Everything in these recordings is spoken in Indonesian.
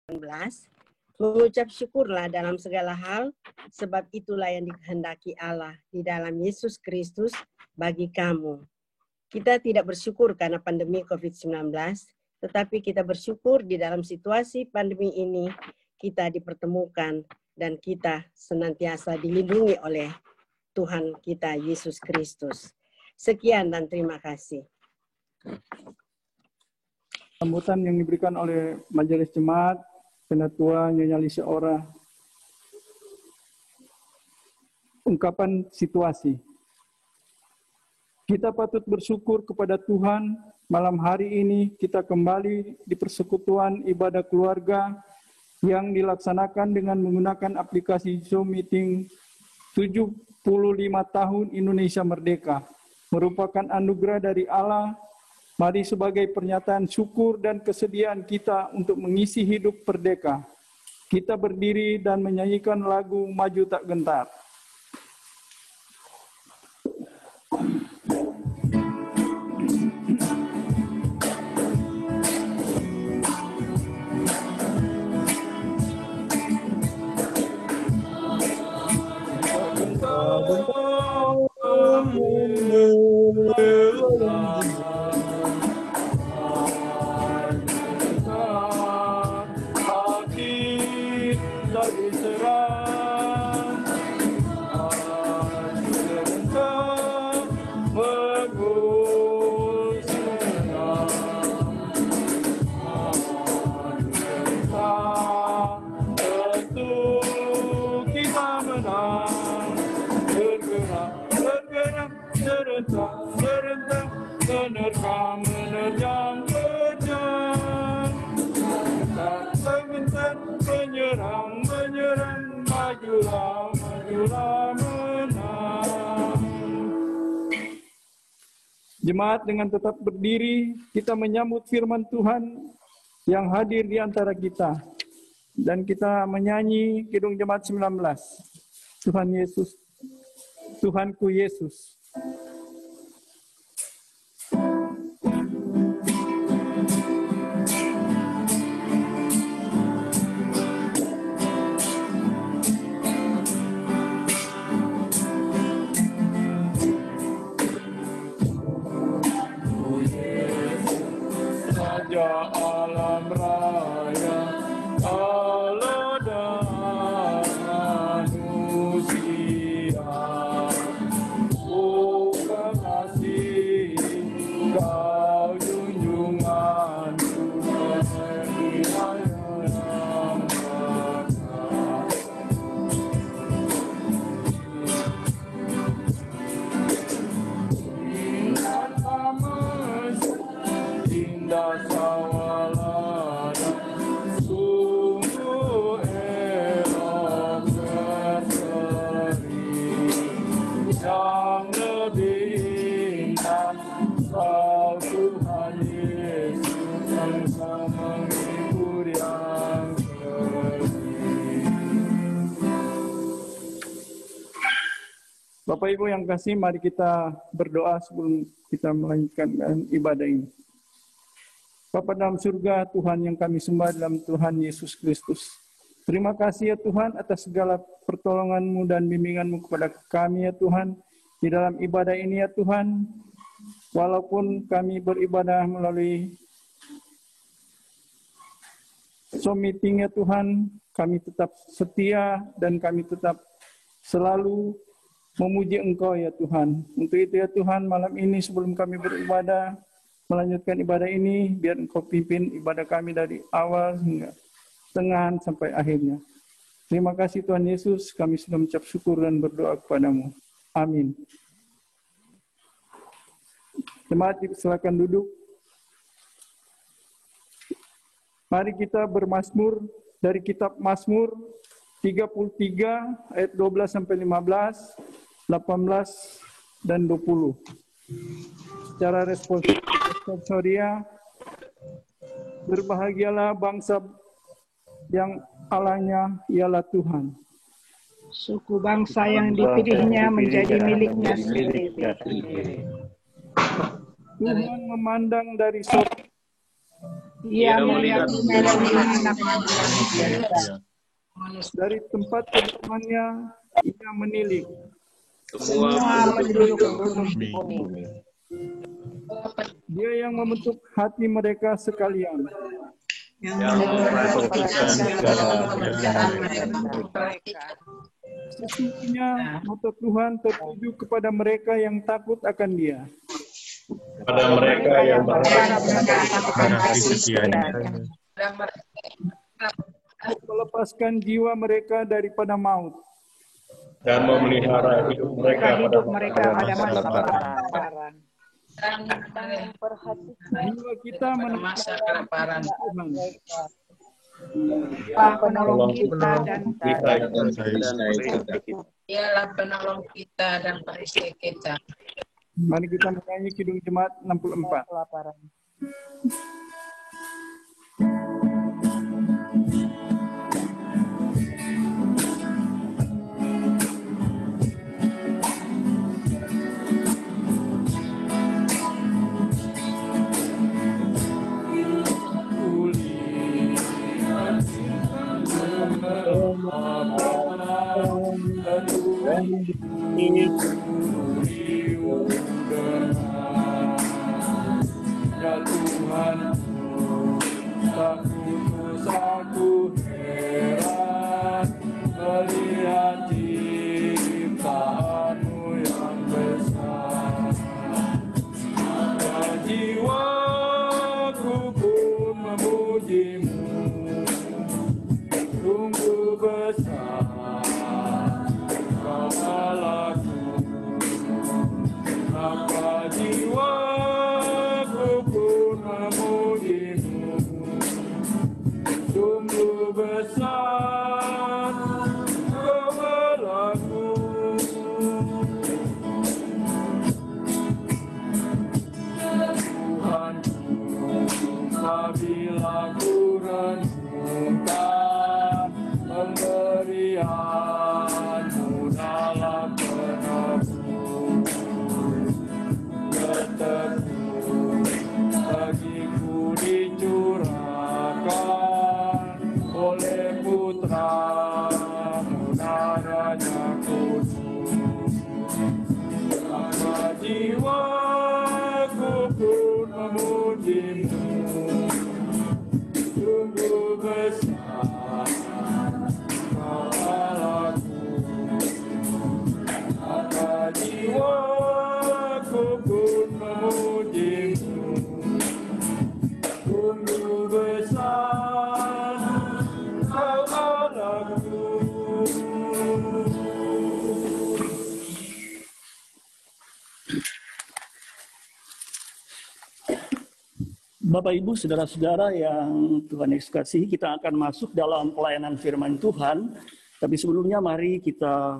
mengucap syukurlah dalam segala hal, sebab itulah yang dikehendaki Allah di dalam Yesus Kristus bagi kamu. Kita tidak bersyukur karena pandemi COVID-19, tetapi kita bersyukur di dalam situasi pandemi ini kita dipertemukan dan kita senantiasa dilindungi oleh Tuhan kita Yesus Kristus. Sekian dan terima kasih. Sambutan yang diberikan oleh Majelis Jemaat, Penatua Nyonya Lisa Ora. Ungkapan situasi. Kita patut bersyukur kepada Tuhan, malam hari ini kita kembali di persekutuan ibadah keluarga yang dilaksanakan dengan menggunakan aplikasi Zoom Meeting 75 tahun Indonesia Merdeka. Merupakan anugerah dari Allah. Mari sebagai pernyataan syukur dan kesediaan kita untuk mengisi hidup merdeka, kita berdiri dan menyanyikan lagu Maju Tak Gentar. Jemaat dengan tetap berdiri, kita menyambut firman Tuhan yang hadir di antara kita. Dan kita menyanyi Kidung Jemaat 19. Tuhan Yesus, Tuhanku Yesus. Alam raya, Allah dan manusia, oh kekasih, kau junjungan Tuhan yang indah sawalana, sungguh elok berseri, yang lebih indah kau Tuhan Yesus, bangsa menghibur yang sedih. Bapak Ibu yang kasih, mari kita berdoa sebelum kita melanjutkan ibadah ini. Bapa dalam surga, Tuhan yang kami sembah dalam Tuhan Yesus Kristus. Terima kasih ya Tuhan atas segala pertolongan-Mu dan bimbingan-Mu kepada kami ya Tuhan. Di dalam ibadah ini ya Tuhan, walaupun kami beribadah melalui Zoom meeting ya Tuhan, kami tetap setia dan kami tetap selalu memuji Engkau ya Tuhan. Untuk itu ya Tuhan, malam ini sebelum kami beribadah, melanjutkan ibadah ini, biar Engkau pimpin ibadah kami dari awal hingga tengah sampai akhirnya. Terima kasih Tuhan Yesus, kami sudah mengucap syukur dan berdoa kepadamu. Amin. Jemaat silakan duduk. Mari kita bermazmur dari kitab Mazmur 33 ayat 12 sampai 15, 18 dan 20. Secara responsoria, berbahagialah bangsa yang Allahnya ialah Tuhan. Suku bangsa yang dipilihnya menjadi miliknya sendiri. Tuhan memandang dari sorga Ia melihat anak manusia. Dari tempat kediamannya ia menilik. Semua penduduk bumi. Dia yang membentuk hati mereka sekalian. Sesungguhnya mata Tuhan tertuju kepada mereka yang takut akan Dia. Pada mereka yang berharap akan kasih setianya. Melepaskan jiwa mereka daripada maut. dan memelihara hidup mereka pada masa kelaparan. Jiwa kita masa kelaparan. Penolong kita dan Ialah penolong kita dan perisai kita. Mari kita menyanyi Kidung Jemaat 64. Ya Tuhan, tak putus aku heran melihat ciptaanmu yang besar. Ya jiwaku pun memujimu, sungguh besar Kau Allahku. Maka jiwaku pun memujimu, sungguh besar Kau Allahku. Tuhanku, apabila ku renungkan pemberian-Mu dalam penebus, keteguh bagiku dicurahkan oleh Putra-Mu darahnya kudus. Maka jiwaku pun memujimu, sungguh besar Kau Allahku. Maka jiwaku pun memujimu, sungguh besar Kau Allahku. Bapak, Ibu, Saudara-saudara yang Tuhan Yesus kasihi, kita akan masuk dalam pelayanan firman Tuhan. Tapi sebelumnya mari kita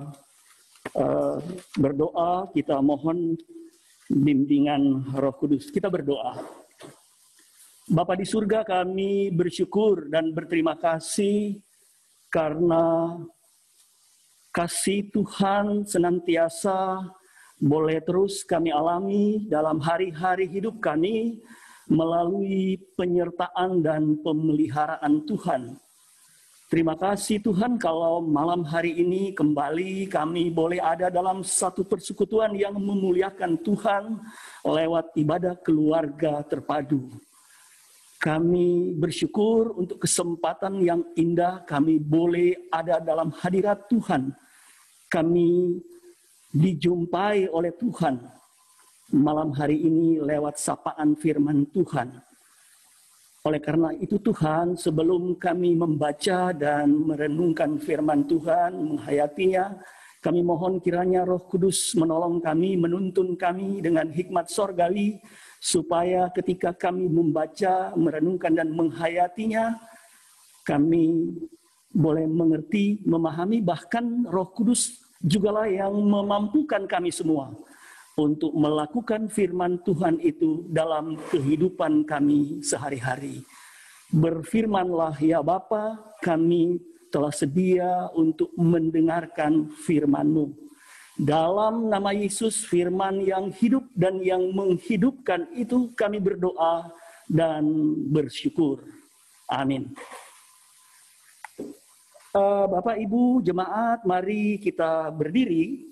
berdoa, kita mohon bimbingan Roh Kudus. Kita berdoa. Bapa di surga, kami bersyukur dan berterima kasih karena kasih Tuhan senantiasa boleh terus kami alami dalam hari-hari hidup kami melalui penyertaan dan pemeliharaan Tuhan. Terima kasih Tuhan kalau malam hari ini kembali kami boleh ada dalam satu persekutuan yang memuliakan Tuhan lewat ibadah keluarga terpadu. Kami bersyukur untuk kesempatan yang indah kami boleh ada dalam hadirat Tuhan. Kami dijumpai oleh Tuhan malam hari ini lewat sapaan firman Tuhan. Oleh karena itu Tuhan, sebelum kami membaca dan merenungkan firman Tuhan, menghayatinya, kami mohon kiranya Roh Kudus menolong kami, menuntun kami dengan hikmat sorgawi, supaya ketika kami membaca, merenungkan dan menghayatinya, kami boleh mengerti, memahami, bahkan Roh Kudus jugalah yang memampukan kami semua untuk melakukan firman Tuhan itu dalam kehidupan kami sehari-hari. Berfirmanlah ya Bapa, kami telah sedia untuk mendengarkan firman-Mu. Dalam nama Yesus, firman yang hidup dan yang menghidupkan itu kami berdoa dan bersyukur. Amin. Bapak Ibu jemaat, mari kita berdiri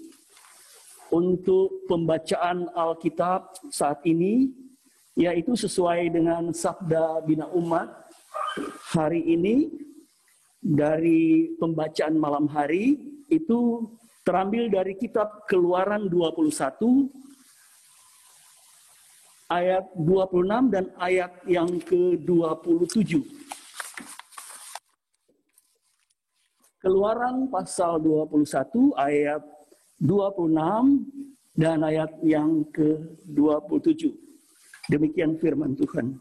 untuk pembacaan Alkitab saat ini, yaitu sesuai dengan Sabda Bina Umat hari ini. Dari pembacaan malam hari itu terambil dari kitab Keluaran 21 ayat 26 dan ayat yang ke-27. Keluaran pasal 21 ayat 26 dan ayat yang ke-27. Demikian firman Tuhan.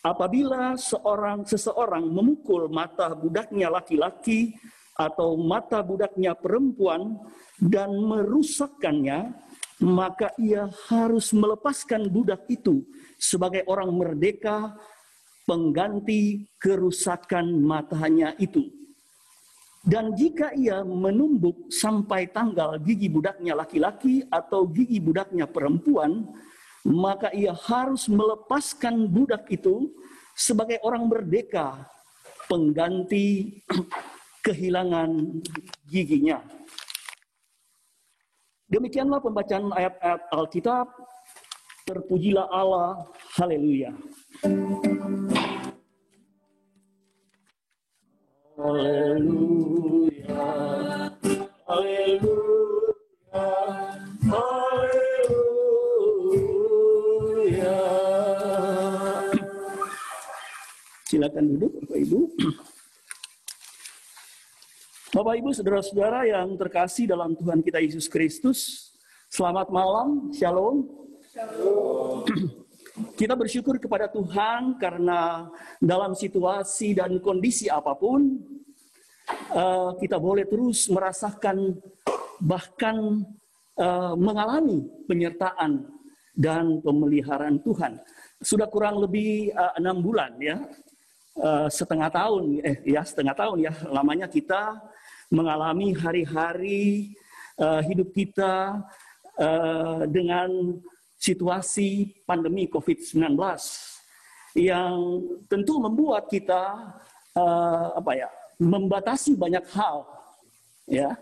Apabila seseorang memukul mata budaknya laki-laki atau mata budaknya perempuan dan merusakkannya, maka ia harus melepaskan budak itu sebagai orang merdeka pengganti kerusakan matanya itu. Dan jika ia menumbuk sampai tanggal gigi budaknya laki-laki atau gigi budaknya perempuan, maka ia harus melepaskan budak itu sebagai orang merdeka pengganti kehilangan giginya. Demikianlah pembacaan ayat-ayat Alkitab. Terpujilah Allah. Haleluya. Haleluya. Haleluya. Haleluya. Silakan duduk Bapak Ibu. Bapak Ibu, saudara-saudara yang terkasih dalam Tuhan kita Yesus Kristus, selamat malam, shalom. Shalom. Kita bersyukur kepada Tuhan karena dalam situasi dan kondisi apapun, kita boleh terus merasakan bahkan mengalami penyertaan dan pemeliharaan Tuhan. Sudah kurang lebih 6 bulan ya, setengah tahun ya lamanya kita mengalami hari-hari hidup kita dengan situasi pandemi COVID-19 yang tentu membuat kita membatasi banyak hal ya.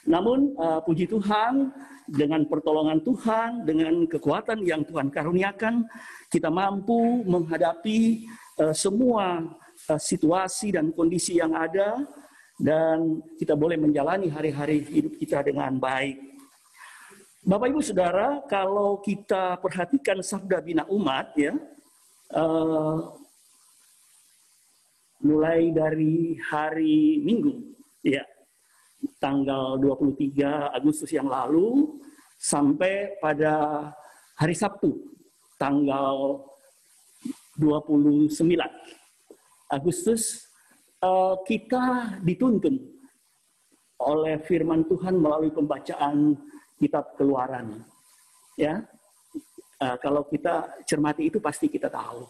Namun puji Tuhan, dengan pertolongan Tuhan, dengan kekuatan yang Tuhan karuniakan, kita mampu menghadapi semua situasi dan kondisi yang ada, dan kita boleh menjalani hari-hari hidup kita dengan baik. Bapak Ibu Saudara, kalau kita perhatikan Sabda Bina Umat ya, mulai dari hari Minggu ya, tanggal 23 Agustus yang lalu sampai pada hari Sabtu tanggal 29 Agustus, kita dituntun oleh firman Tuhan melalui pembacaan kitab Keluaran. Ya, kalau kita cermati itu pasti kita tahu.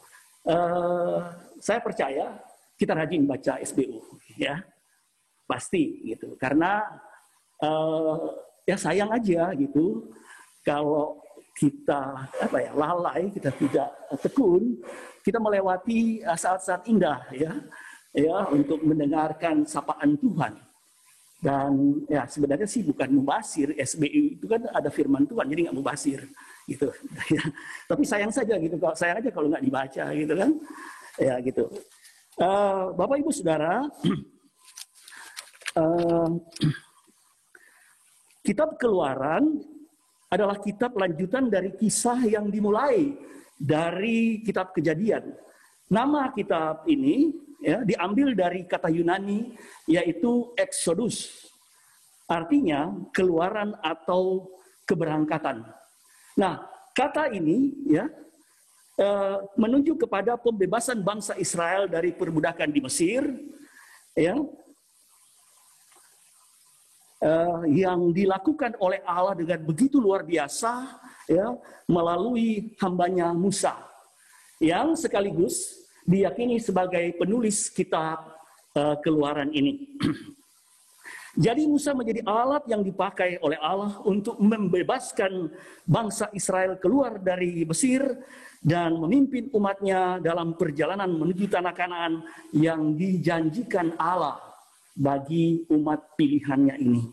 Saya percaya kita rajin baca SBU, ya, pasti gitu. Karena ya sayang aja gitu kalau kita lalai, kita tidak tekun, kita melewati saat-saat indah ya untuk mendengarkan sapaan Tuhan. Dan ya sebenarnya sih bukan mubasir, SBU itu kan ada firman Tuhan, jadi nggak mubasir gitu. Tapi sayang saja gitu, sayang aja kalau nggak dibaca gitu kan, ya gitu. Bapak Ibu Saudara, kitab Keluaran adalah kitab lanjutan dari kisah yang dimulai dari kitab Kejadian. Nama kitab ini ya diambil dari kata Yunani yaitu Exodus. Artinya keluaran atau keberangkatan. Nah, kata ini ya menunjuk kepada pembebasan bangsa Israel dari perbudakan di Mesir ya. Yang dilakukan oleh Allah dengan begitu luar biasa ya melalui hambanya Musa yang sekaligus diyakini sebagai penulis kitab Keluaran ini. Jadi Musa menjadi alat yang dipakai oleh Allah untuk membebaskan bangsa Israel keluar dari Mesir dan memimpin umatnya dalam perjalanan menuju tanah Kanaan yang dijanjikan Allah bagi umat pilihannya ini.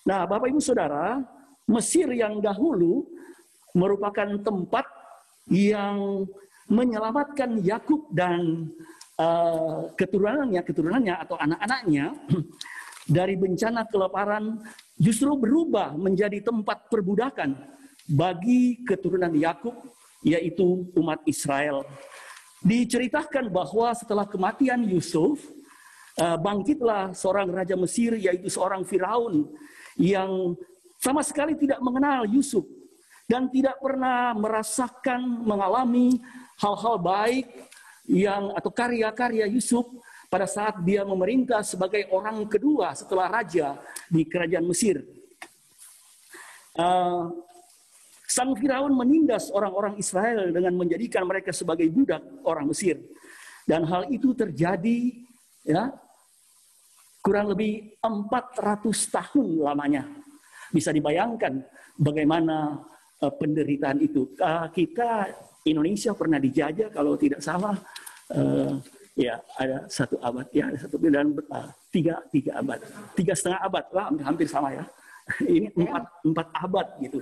Nah, Bapak Ibu Saudara, Mesir yang dahulu merupakan tempat yang menyelamatkan Yakub dan keturunannya atau anak-anaknya dari bencana kelaparan, justru berubah menjadi tempat perbudakan bagi keturunan Yakub, yaitu umat Israel. Diceritakan bahwa setelah kematian Yusuf, bangkitlah seorang raja Mesir, yaitu seorang Firaun yang sama sekali tidak mengenal Yusuf dan tidak pernah merasakan, mengalami hal-hal baik atau karya-karya Yusuf pada saat dia memerintah sebagai orang kedua setelah raja di kerajaan Mesir. Sang Firaun menindas orang-orang Israel dengan menjadikan mereka sebagai budak orang Mesir. Dan hal itu terjadi ya kurang lebih 400 tahun lamanya. Bisa dibayangkan bagaimana penderitaan itu. Kita Indonesia pernah dijajah kalau tidak salah ya ada 1 abad ya, ada 1 dan 3 abad, 3,5 abad lah, hampir sama ya. Ini 4 abad gitu.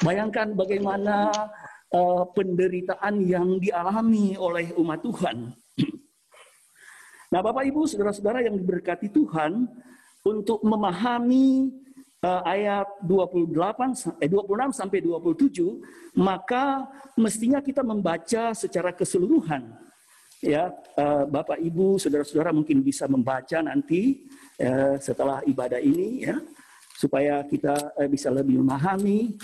Bayangkan bagaimana penderitaan yang dialami oleh umat Tuhan. Nah, Bapak Ibu, saudara-saudara yang diberkati Tuhan, untuk memahami ayat 26 sampai 27, maka mestinya kita membaca secara keseluruhan. Ya, Bapak Ibu, saudara-saudara mungkin bisa membaca nanti setelah ibadah ini ya, supaya kita bisa lebih memahami.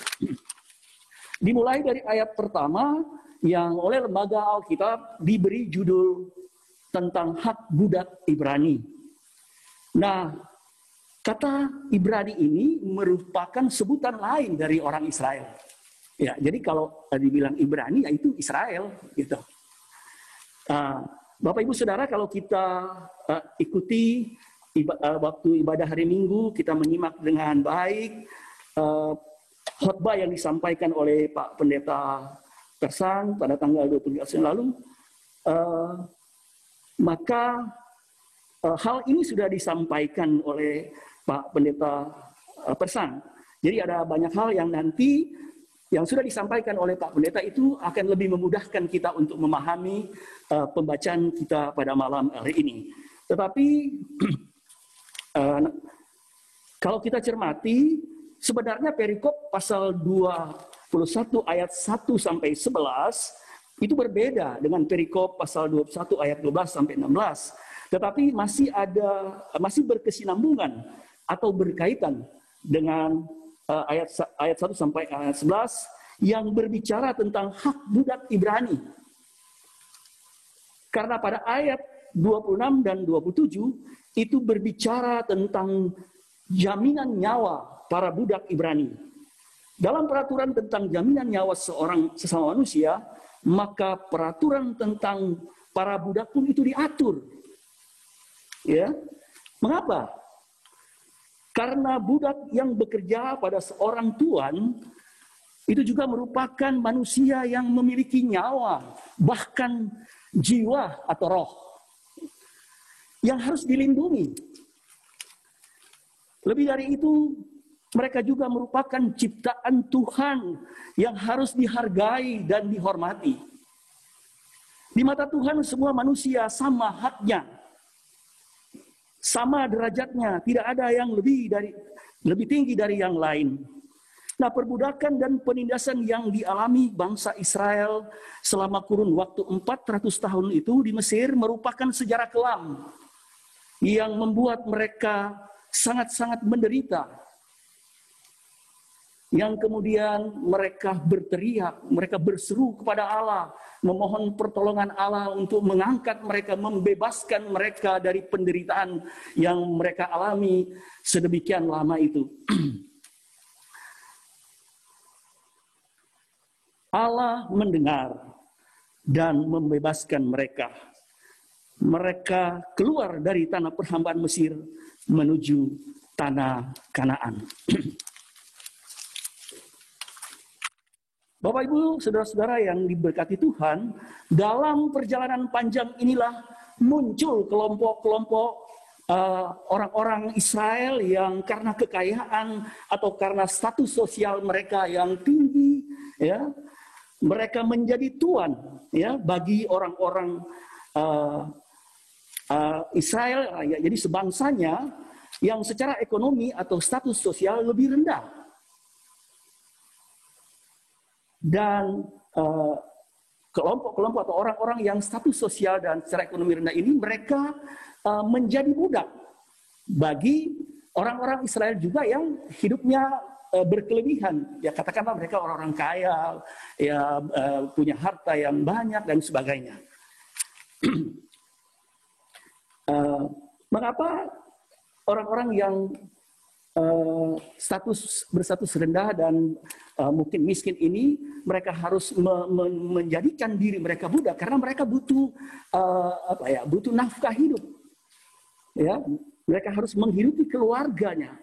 Dimulai dari ayat pertama yang oleh Lembaga Alkitab diberi judul tentang hak budak Ibrani. Nah, kata Ibrani ini merupakan sebutan lain dari orang Israel. Ya, jadi kalau dibilang Ibrani, yaitu Israel, gitu. Bapak Ibu Saudara, kalau kita ikuti waktu ibadah hari Minggu, kita menyimak dengan baik khotbah yang disampaikan oleh Pak Pendeta Persang pada tanggal 23 April lalu, maka hal ini sudah disampaikan oleh Pak Pendeta Persang. Jadi ada banyak hal yang nanti yang sudah disampaikan oleh Pak Pendeta itu akan lebih memudahkan kita untuk memahami pembacaan kita pada malam hari ini. Tetapi kalau kita cermati, sebenarnya perikop pasal 21 ayat 1 sampai 11 itu berbeda dengan perikop pasal 21 ayat 12 sampai 16. Tetapi masih berkesinambungan atau berkaitan dengan ayat 1 sampai ayat 11 yang berbicara tentang hak budak Ibrani. Karena pada ayat 26 dan 27 itu berbicara tentang jaminan nyawa para budak Ibrani. Dalam peraturan tentang jaminan nyawa sesama manusia, maka peraturan tentang para budak pun itu diatur. Ya. Mengapa? Karena budak yang bekerja pada seorang tuan itu juga merupakan manusia yang memiliki nyawa, bahkan jiwa atau roh yang harus dilindungi. Lebih dari itu, mereka juga merupakan ciptaan Tuhan yang harus dihargai dan dihormati. Di mata Tuhan semua manusia sama haknya, sama derajatnya, tidak ada yang lebih tinggi dari yang lain. Nah, perbudakan dan penindasan yang dialami bangsa Israel selama kurun waktu 400 tahun itu di Mesir merupakan sejarah kelam yang membuat mereka sangat-sangat menderita. Yang kemudian mereka berteriak, mereka berseru kepada Allah, memohon pertolongan Allah untuk mengangkat mereka, membebaskan mereka dari penderitaan yang mereka alami sedemikian lama itu. Allah mendengar dan membebaskan mereka. mereka keluar dari tanah perhambaan Mesir menuju tanah Kanaan. Bapak Ibu, saudara-saudara yang diberkati Tuhan, dalam perjalanan panjang inilah muncul kelompok-kelompok orang-orang Israel yang karena kekayaan atau karena status sosial mereka yang tinggi, ya, mereka menjadi tuan, ya, bagi orang-orang Israel, ya, jadi sebangsanya yang secara ekonomi atau status sosial lebih rendah. Dan kelompok-kelompok atau orang-orang yang status sosial dan secara ekonomi rendah ini, mereka menjadi budak bagi orang-orang Israel juga yang hidupnya berkelebihan. Ya, katakanlah mereka orang-orang kaya, ya, punya harta yang banyak dan sebagainya. Mengapa orang-orang yang berstatus rendah dan mungkin miskin ini mereka harus menjadikan diri mereka budak karena mereka butuh butuh nafkah hidup, ya, mereka harus menghidupi keluarganya.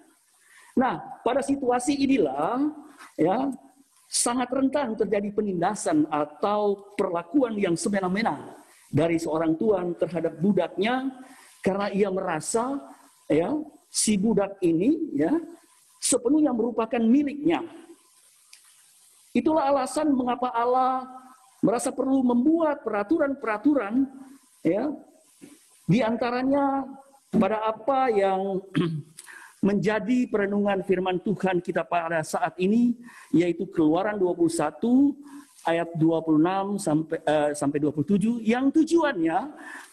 Nah, pada situasi inilah, ya, sangat rentan terjadi penindasan atau perlakuan yang semena-mena dari seorang tuan terhadap budaknya karena ia merasa, ya, si budak ini, ya, sepenuhnya merupakan miliknya. Itulah alasan mengapa Allah merasa perlu membuat peraturan-peraturan, ya, di antaranya pada apa yang menjadi perenungan firman Tuhan kita pada saat ini, yaitu Keluaran 21 ayat 26 sampai 27, yang tujuannya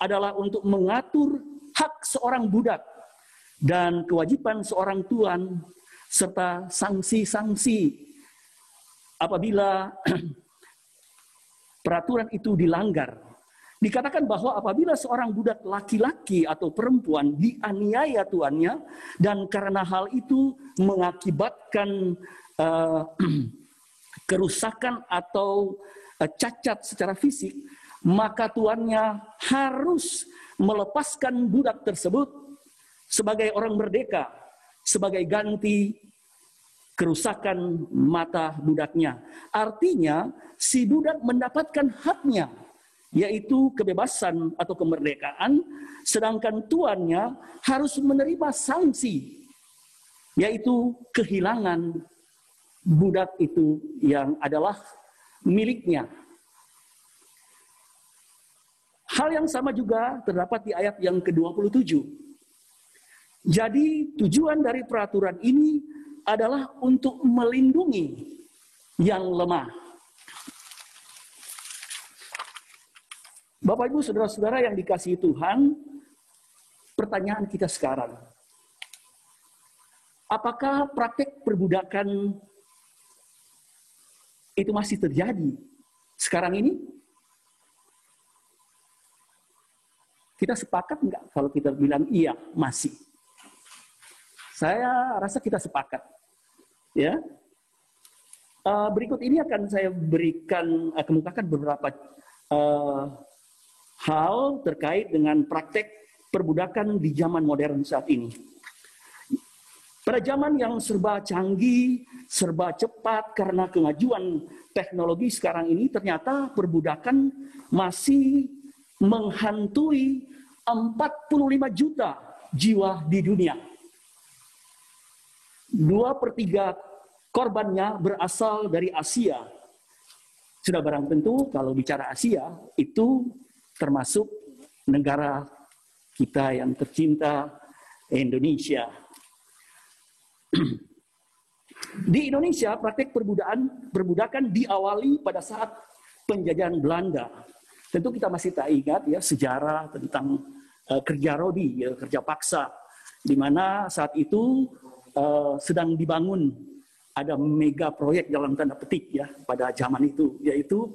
adalah untuk mengatur hak seorang budak dan kewajiban seorang tuan serta sanksi-sanksi apabila peraturan itu dilanggar. Dikatakan bahwa apabila seorang budak laki-laki atau perempuan dianiaya tuannya dan karena hal itu mengakibatkan kerusakan atau cacat secara fisik, maka tuannya harus melepaskan budak tersebut sebagai orang merdeka, sebagai ganti kerusakan mata budaknya. Artinya, si budak mendapatkan haknya, yaitu kebebasan atau kemerdekaan, sedangkan tuannya harus menerima sanksi, yaitu kehilangan budak itu yang adalah miliknya. Hal yang sama juga terdapat di ayat yang ke-27. Jadi tujuan dari peraturan ini adalah untuk melindungi yang lemah. Bapak Ibu saudara-saudara yang dikasihi Tuhan, pertanyaan kita sekarang, apakah praktek perbudakan itu masih terjadi sekarang ini? Kita sepakat enggak kalau kita bilang iya, masih? Saya rasa kita sepakat. Ya. Berikut ini akan saya kemukakan beberapa hal terkait dengan praktek perbudakan di zaman modern saat ini. Pada zaman yang serba canggih, serba cepat karena kemajuan teknologi sekarang ini, ternyata perbudakan masih menghantui 45 juta jiwa di dunia. 2/3 korbannya berasal dari Asia. Sudah barang tentu kalau bicara Asia, itu termasuk negara kita yang tercinta, Indonesia. Di Indonesia, praktek perbudakan diawali pada saat penjajahan Belanda. Tentu kita masih tak ingat ya sejarah tentang kerja rodi, ya, kerja paksa, di mana saat itu sedang dibangun ada mega proyek dalam tanda petik ya pada zaman itu, yaitu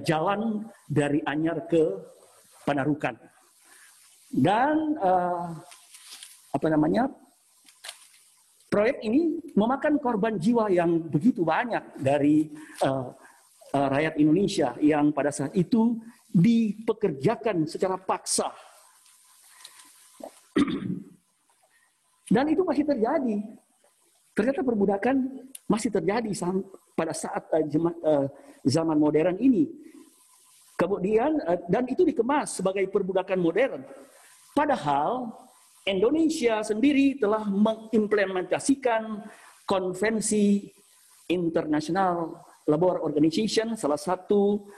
jalan dari Anyar ke Panarukan. Dan proyek ini memakan korban jiwa yang begitu banyak dari rakyat Indonesia yang pada saat itu dipekerjakan secara paksa Dan itu masih terjadi. Ternyata perbudakan masih terjadi pada saat zaman modern ini. Kemudian, dan itu dikemas sebagai perbudakan modern. Padahal Indonesia sendiri telah mengimplementasikan konvensi International Labour Organization, salah satu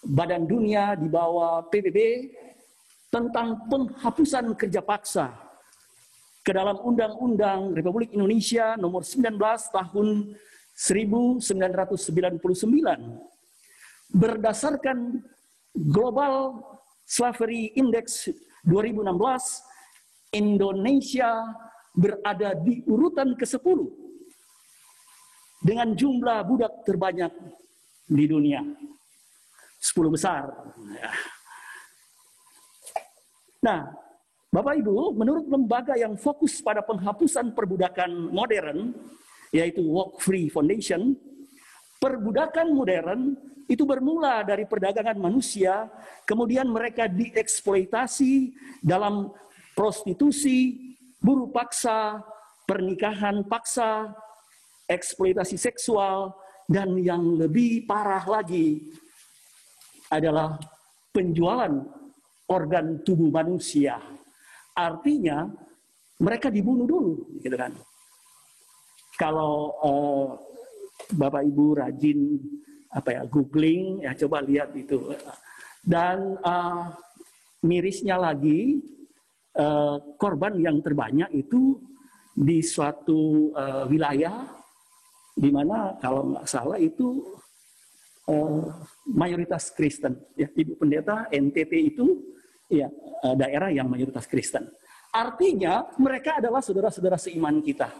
badan dunia di bawah PBB, tentang penghapusan kerja paksa ke dalam Undang-Undang Republik Indonesia nomor 19 tahun 1999. Berdasarkan Global Slavery Index 2016, Indonesia berada di urutan ke-10 dengan jumlah budak terbanyak di dunia. 10 besar. Nah, Bapak Ibu, menurut lembaga yang fokus pada penghapusan perbudakan modern, yaitu Walk Free Foundation, perbudakan modern itu bermula dari perdagangan manusia, kemudian mereka dieksploitasi dalam prostitusi, buruh paksa, pernikahan paksa, eksploitasi seksual, dan yang lebih parah lagi adalah penjualan organ tubuh manusia. Artinya mereka dibunuh dulu, gitu kan. Kalau Bapak Ibu rajin googling, ya coba lihat itu. Dan mirisnya lagi, korban yang terbanyak itu di suatu wilayah di mana kalau nggak salah itu mayoritas Kristen. Ya, Ibu Pendeta, NTT itu ya daerah yang mayoritas Kristen. Artinya mereka adalah saudara-saudara seiman kita,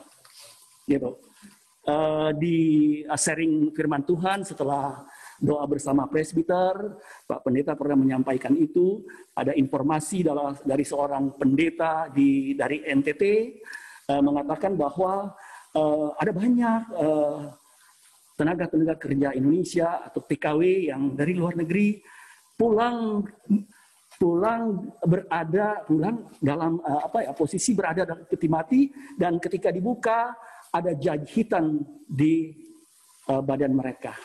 gitu. Di sharing firman Tuhan setelah doa bersama presbiter, Pak Pendeta pernah menyampaikan itu. Ada informasi dari seorang pendeta dari NTT mengatakan bahwa ada banyak tenaga kerja Indonesia atau TKW yang dari luar negeri pulang dalam posisi berada dalam peti mati, dan ketika dibuka ada jahitan di badan mereka,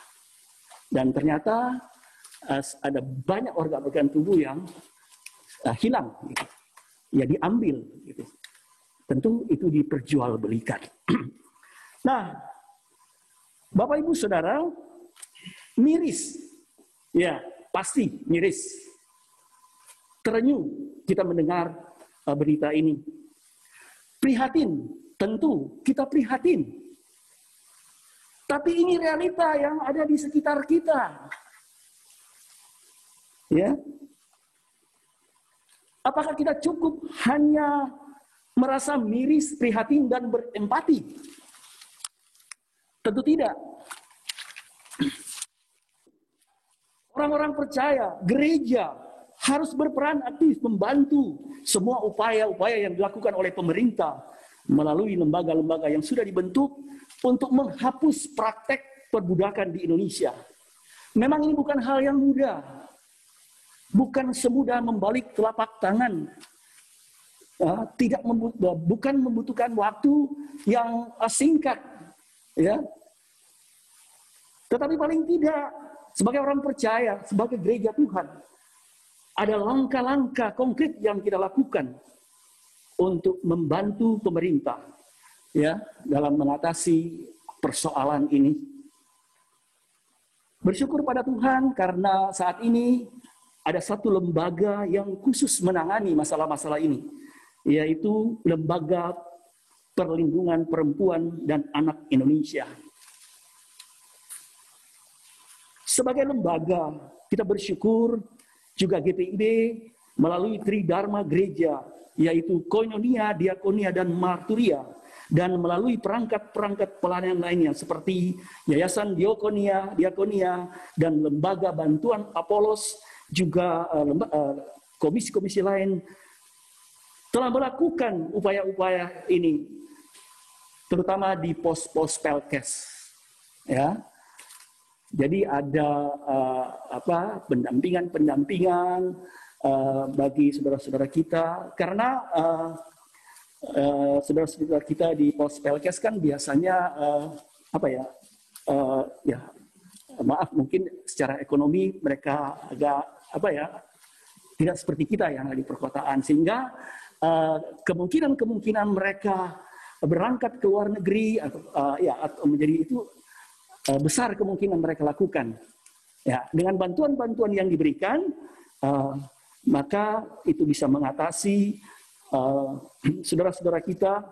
dan ternyata ada banyak organ-organ tubuh yang hilang, gitu. Ya diambil, gitu. Tentu itu diperjualbelikan. Nah, Bapak Ibu Saudara, miris, ya pasti miris. Terenyuh kita mendengar berita ini. Prihatin, tentu kita prihatin. Tapi ini realita yang ada di sekitar kita. Ya. Apakah kita cukup hanya merasa miris, prihatin, dan berempati? Tentu tidak. Orang-orang percaya, gereja harus berperan aktif membantu semua upaya-upaya yang dilakukan oleh pemerintah melalui lembaga-lembaga yang sudah dibentuk untuk menghapus praktek perbudakan di Indonesia. Memang ini bukan hal yang mudah. Bukan semudah membalik telapak tangan. Bukan membutuhkan waktu yang singkat. Ya. Tetapi paling tidak, sebagai orang percaya, sebagai gereja Tuhan, ada langkah-langkah konkret yang kita lakukan untuk membantu pemerintah, ya, dalam mengatasi persoalan ini. Bersyukur pada Tuhan karena saat ini ada satu lembaga yang khusus menangani masalah-masalah ini, yaitu Lembaga Perlindungan Perempuan dan Anak Indonesia. Sebagai lembaga, kita bersyukur juga GPIB melalui Tridharma Gereja, yaitu Koinonia, Diakonia, dan Marturia, dan melalui perangkat-perangkat pelayanan lainnya seperti Yayasan Diakonia, dan Lembaga Bantuan Apolos, juga komisi-komisi lain, telah melakukan upaya-upaya ini, terutama di pos-pos Pelkes. Ya. Jadi ada pendampingan bagi saudara-saudara kita, karena saudara-saudara kita di Pos Pelkes kan biasanya maaf, mungkin secara ekonomi mereka agak tidak seperti kita yang di perkotaan, sehingga kemungkinan mereka berangkat ke luar negeri atau menjadi itu besar kemungkinan mereka lakukan. Ya, dengan bantuan-bantuan yang diberikan, maka itu bisa mengatasi saudara-saudara kita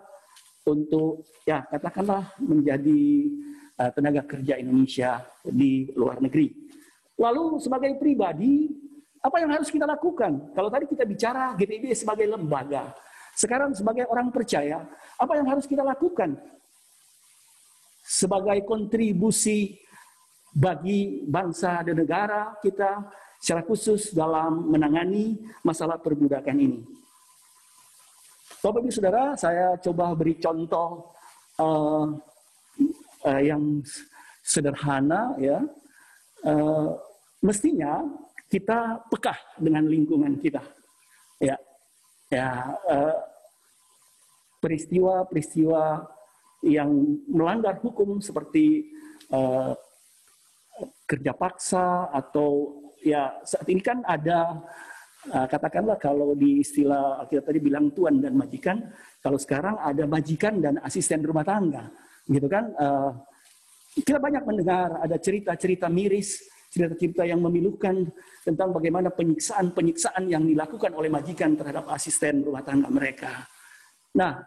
untuk katakanlah menjadi tenaga kerja Indonesia di luar negeri. Lalu sebagai pribadi, apa yang harus kita lakukan? Kalau tadi kita bicara GPIB sebagai lembaga, sekarang sebagai orang percaya, apa yang harus kita lakukan? Sebagai kontribusi bagi bangsa dan negara kita, secara khusus dalam menangani masalah perbudakan ini. Bapak Ibu Saudara, saya coba beri contoh yang sederhana ya. Mestinya kita peka dengan lingkungan kita. Peristiwa-peristiwa yang melanggar hukum seperti kerja paksa atau saat ini kan ada katakanlah kalau di istilah kita tadi bilang tuan dan majikan, kalau sekarang ada majikan dan asisten rumah tangga, gitu kan? Kita banyak mendengar ada cerita-cerita miris, cerita-cerita yang memilukan tentang bagaimana penyiksaan-penyiksaan yang dilakukan oleh majikan terhadap asisten rumah tangga mereka. Nah,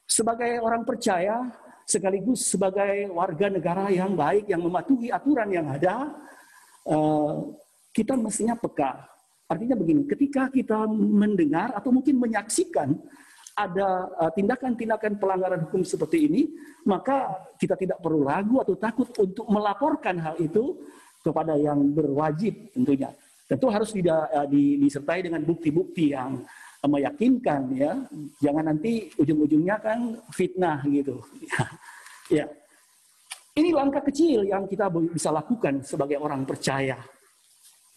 sebagai orang percaya, sekaligus sebagai warga negara yang baik, yang mematuhi aturan yang ada, kita mestinya peka. Artinya begini, ketika kita mendengar atau mungkin menyaksikan ada tindakan-tindakan pelanggaran hukum seperti ini, maka kita tidak perlu ragu atau takut untuk melaporkan hal itu kepada yang berwajib tentunya. Tentu harus disertai dengan bukti-bukti yang meyakinkan ya. Jangan nanti ujung-ujungnya kan fitnah gitu. Ya. Ini langkah kecil yang kita bisa lakukan sebagai orang percaya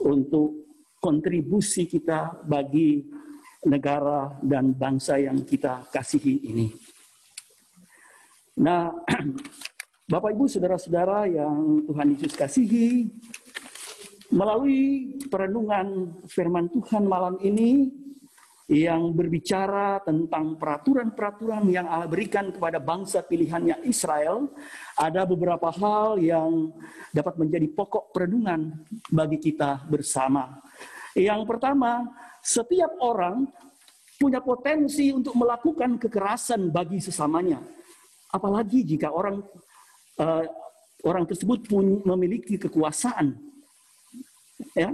untuk kontribusi kita bagi negara dan bangsa yang kita kasihi ini. Nah, Bapak Ibu Saudara-saudara yang Tuhan Yesus kasihi, melalui perenungan firman Tuhan malam ini yang berbicara tentang peraturan-peraturan yang Allah berikan kepada bangsa pilihannya Israel, ada beberapa hal yang dapat menjadi pokok perenungan bagi kita bersama. Yang pertama, setiap orang punya potensi untuk melakukan kekerasan bagi sesamanya. Apalagi jika orang tersebut memiliki kekuasaan. Ya.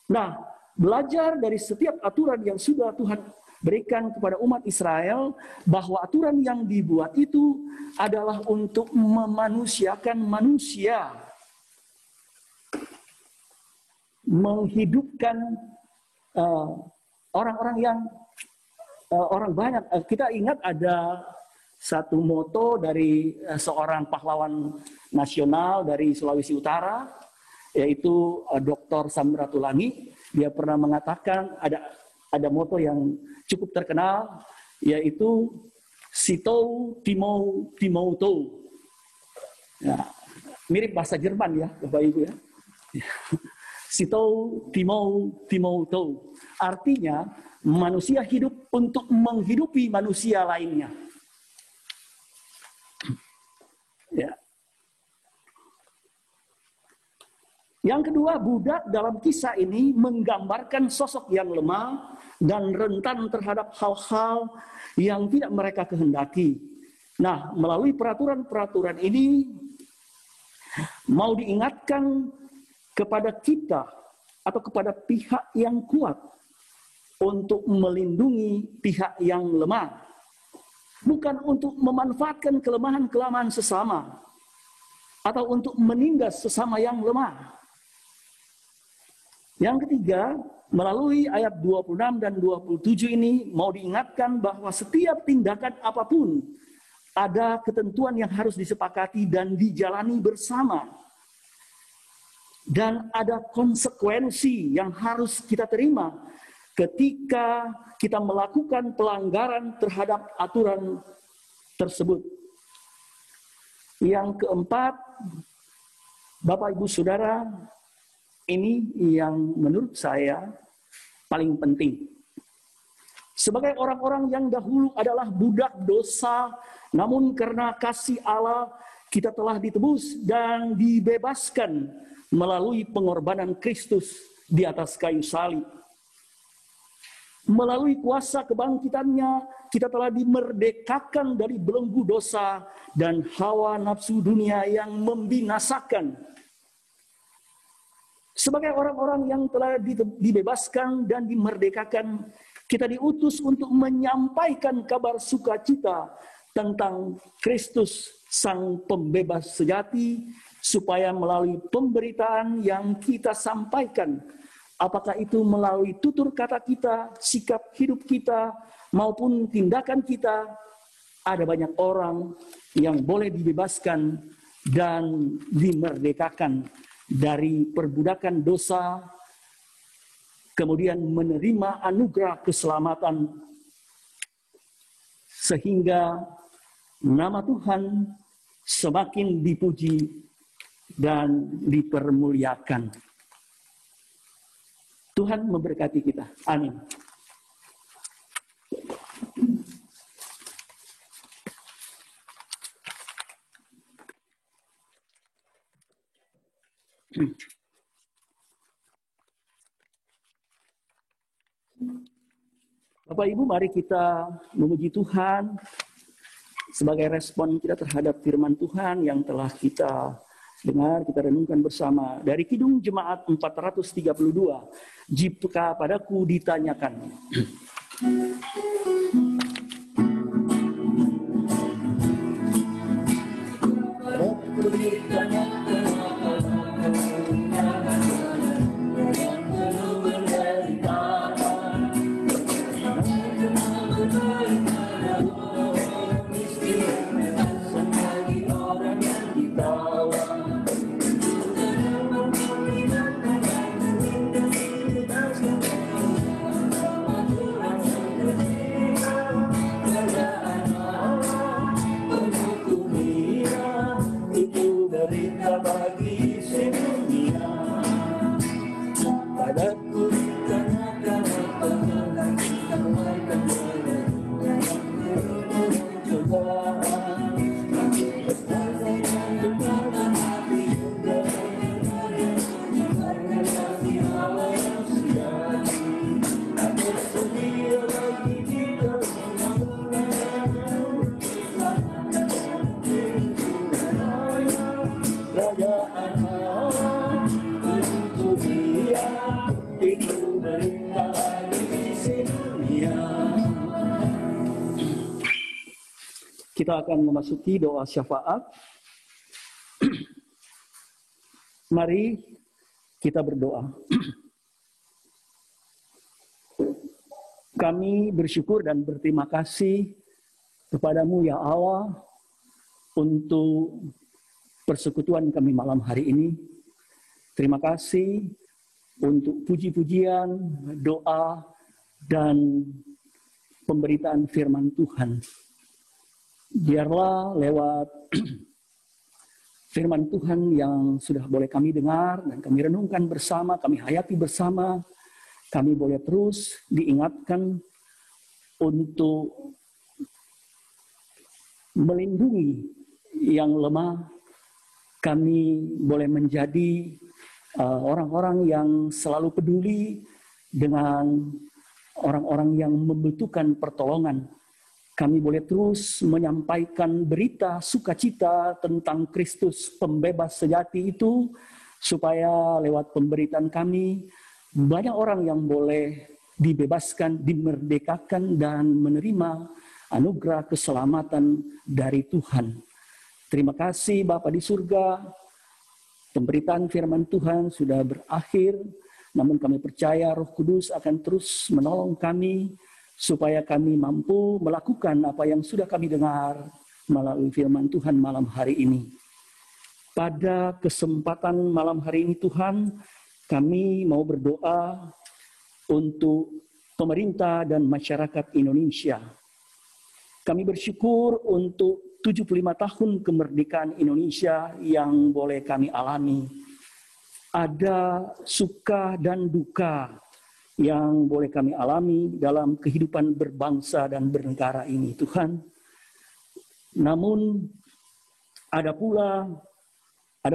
Nah, belajar dari setiap aturan yang sudah Tuhan berikan kepada umat Israel, bahwa aturan yang dibuat itu adalah untuk memanusiakan manusia, menghidupkan orang-orang yang orang banyak. Kita ingat ada satu moto dari seorang pahlawan nasional dari Sulawesi Utara, yaitu Dr. Samratulangi. Dia pernah mengatakan ada moto yang cukup terkenal, yaitu Sitou Timou Timoutou. Ya, mirip bahasa Jerman ya, Bapak Ibu ya. Sitou Timou Timoutou. Artinya manusia hidup untuk menghidupi manusia lainnya. Ya. Yang kedua, budak dalam kisah ini menggambarkan sosok yang lemah dan rentan terhadap hal-hal yang tidak mereka kehendaki. Nah, melalui peraturan-peraturan ini mau diingatkan kepada kita atau kepada pihak yang kuat untuk melindungi pihak yang lemah. Bukan untuk memanfaatkan kelemahan-kelemahan sesama atau untuk menindas sesama yang lemah. Yang ketiga, melalui ayat 26 dan 27 ini mau diingatkan bahwa setiap tindakan apapun ada ketentuan yang harus disepakati dan dijalani bersama. dan ada konsekuensi yang harus kita terima ketika kita melakukan pelanggaran terhadap aturan tersebut. Yang keempat, Bapak Ibu Saudara, ini yang menurut saya paling penting. Sebagai orang-orang yang dahulu adalah budak dosa, namun karena kasih Allah kita telah ditebus dan dibebaskan melalui pengorbanan Kristus di atas kayu salib. Melalui kuasa kebangkitannya, kita telah dimerdekakan dari belenggu dosa dan hawa nafsu dunia yang membinasakan. Sebagai orang-orang yang telah dibebaskan dan dimerdekakan, kita diutus untuk menyampaikan kabar sukacita tentang Kristus, Sang Pembebas sejati, supaya melalui pemberitaan yang kita sampaikan, apakah itu melalui tutur kata kita, sikap hidup kita, maupun tindakan kita, ada banyak orang yang boleh dibebaskan dan dimerdekakan dari perbudakan dosa, kemudian menerima anugerah keselamatan, sehingga nama Tuhan semakin dipuji dan dipermuliakan. Tuhan memberkati kita. Amin. Bapak Ibu, mari kita memuji Tuhan sebagai respon kita terhadap firman Tuhan yang telah kita dengar, kita renungkan bersama. Dari Kidung Jemaat 432, jika padaku ditanyakan. Kita akan memasuki doa syafaat. Mari kita berdoa. Kami bersyukur dan berterima kasih kepadamu ya Allah untuk persekutuan kami malam hari ini. Terima kasih untuk puji-pujian, doa, dan pemberitaan firman Tuhan. Biarlah lewat firman Tuhan yang sudah boleh kami dengar dan kami renungkan bersama, kami hayati bersama, kami boleh terus diingatkan untuk melindungi yang lemah. Kami boleh menjadi orang-orang yang selalu peduli dengan orang-orang yang membutuhkan pertolongan. Kami boleh terus menyampaikan berita sukacita tentang Kristus Pembebas sejati itu, supaya lewat pemberitaan kami, banyak orang yang boleh dibebaskan, dimerdekakan, dan menerima anugerah keselamatan dari Tuhan. Terima kasih Bapa di surga, pemberitaan firman Tuhan sudah berakhir, namun kami percaya Roh Kudus akan terus menolong kami, supaya kami mampu melakukan apa yang sudah kami dengar melalui firman Tuhan malam hari ini. pada kesempatan malam hari ini Tuhan, kami mau berdoa untuk pemerintah dan masyarakat Indonesia. Kami bersyukur untuk 75 tahun kemerdekaan Indonesia yang boleh kami alami. Ada suka dan duka yang boleh kami alami dalam kehidupan berbangsa dan bernegara ini, Tuhan. Namun ada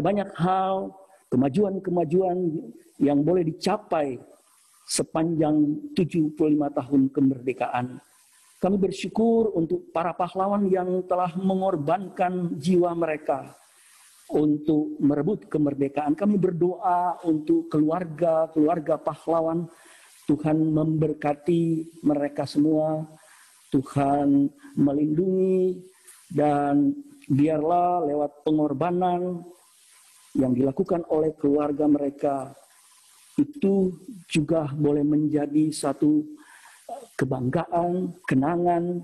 banyak hal, kemajuan-kemajuan yang boleh dicapai sepanjang 75 tahun kemerdekaan. Kami bersyukur untuk para pahlawan yang telah mengorbankan jiwa mereka untuk merebut kemerdekaan. Kami berdoa untuk keluarga pahlawan. Tuhan memberkati mereka semua. Tuhan melindungi, dan biarlah lewat pengorbanan yang dilakukan oleh keluarga mereka itu juga boleh menjadi satu kebanggaan, kenangan,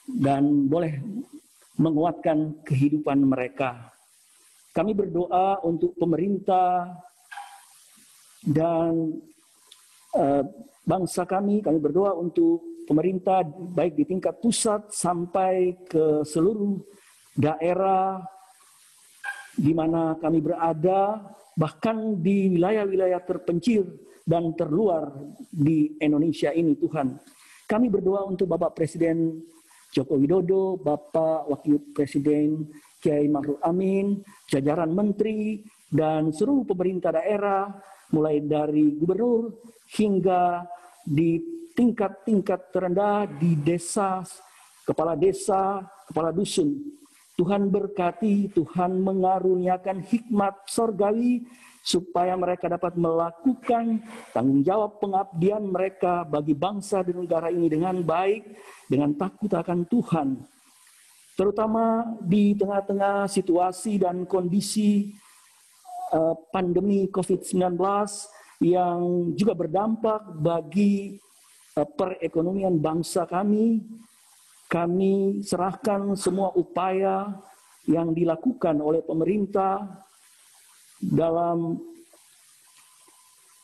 dan boleh menguatkan kehidupan mereka. Kami berdoa untuk pemerintah dan bangsa kami berdoa untuk pemerintah baik di tingkat pusat sampai ke seluruh daerah di mana kami berada, bahkan di wilayah-wilayah terpencil dan terluar di Indonesia ini, Tuhan. Kami berdoa untuk Bapak Presiden Joko Widodo, Bapak Wakil Presiden Kiai Ma'ruf Amin, jajaran menteri, dan seluruh pemerintah daerah, mulai dari gubernur hingga di tingkat-tingkat terendah di desa, kepala dusun. Tuhan berkati, Tuhan mengaruniakan hikmat sorgawi supaya mereka dapat melakukan tanggung jawab pengabdian mereka bagi bangsa dan negara ini dengan baik, dengan takut akan Tuhan. Terutama di tengah-tengah situasi dan kondisi pandemi COVID-19 yang juga berdampak bagi perekonomian bangsa kami. Kami serahkan semua upaya yang dilakukan oleh pemerintah dalam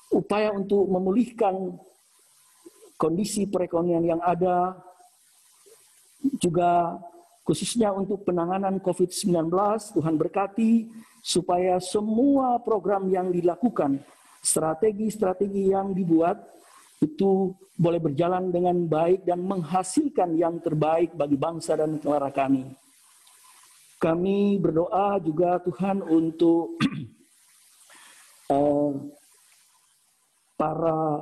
upaya untuk memulihkan kondisi perekonomian yang ada, juga khususnya untuk penanganan COVID-19. Tuhan berkati supaya semua program yang dilakukan, strategi-strategi yang dibuat, itu boleh berjalan dengan baik dan menghasilkan yang terbaik bagi bangsa dan negara kami. Kami berdoa juga Tuhan untuk para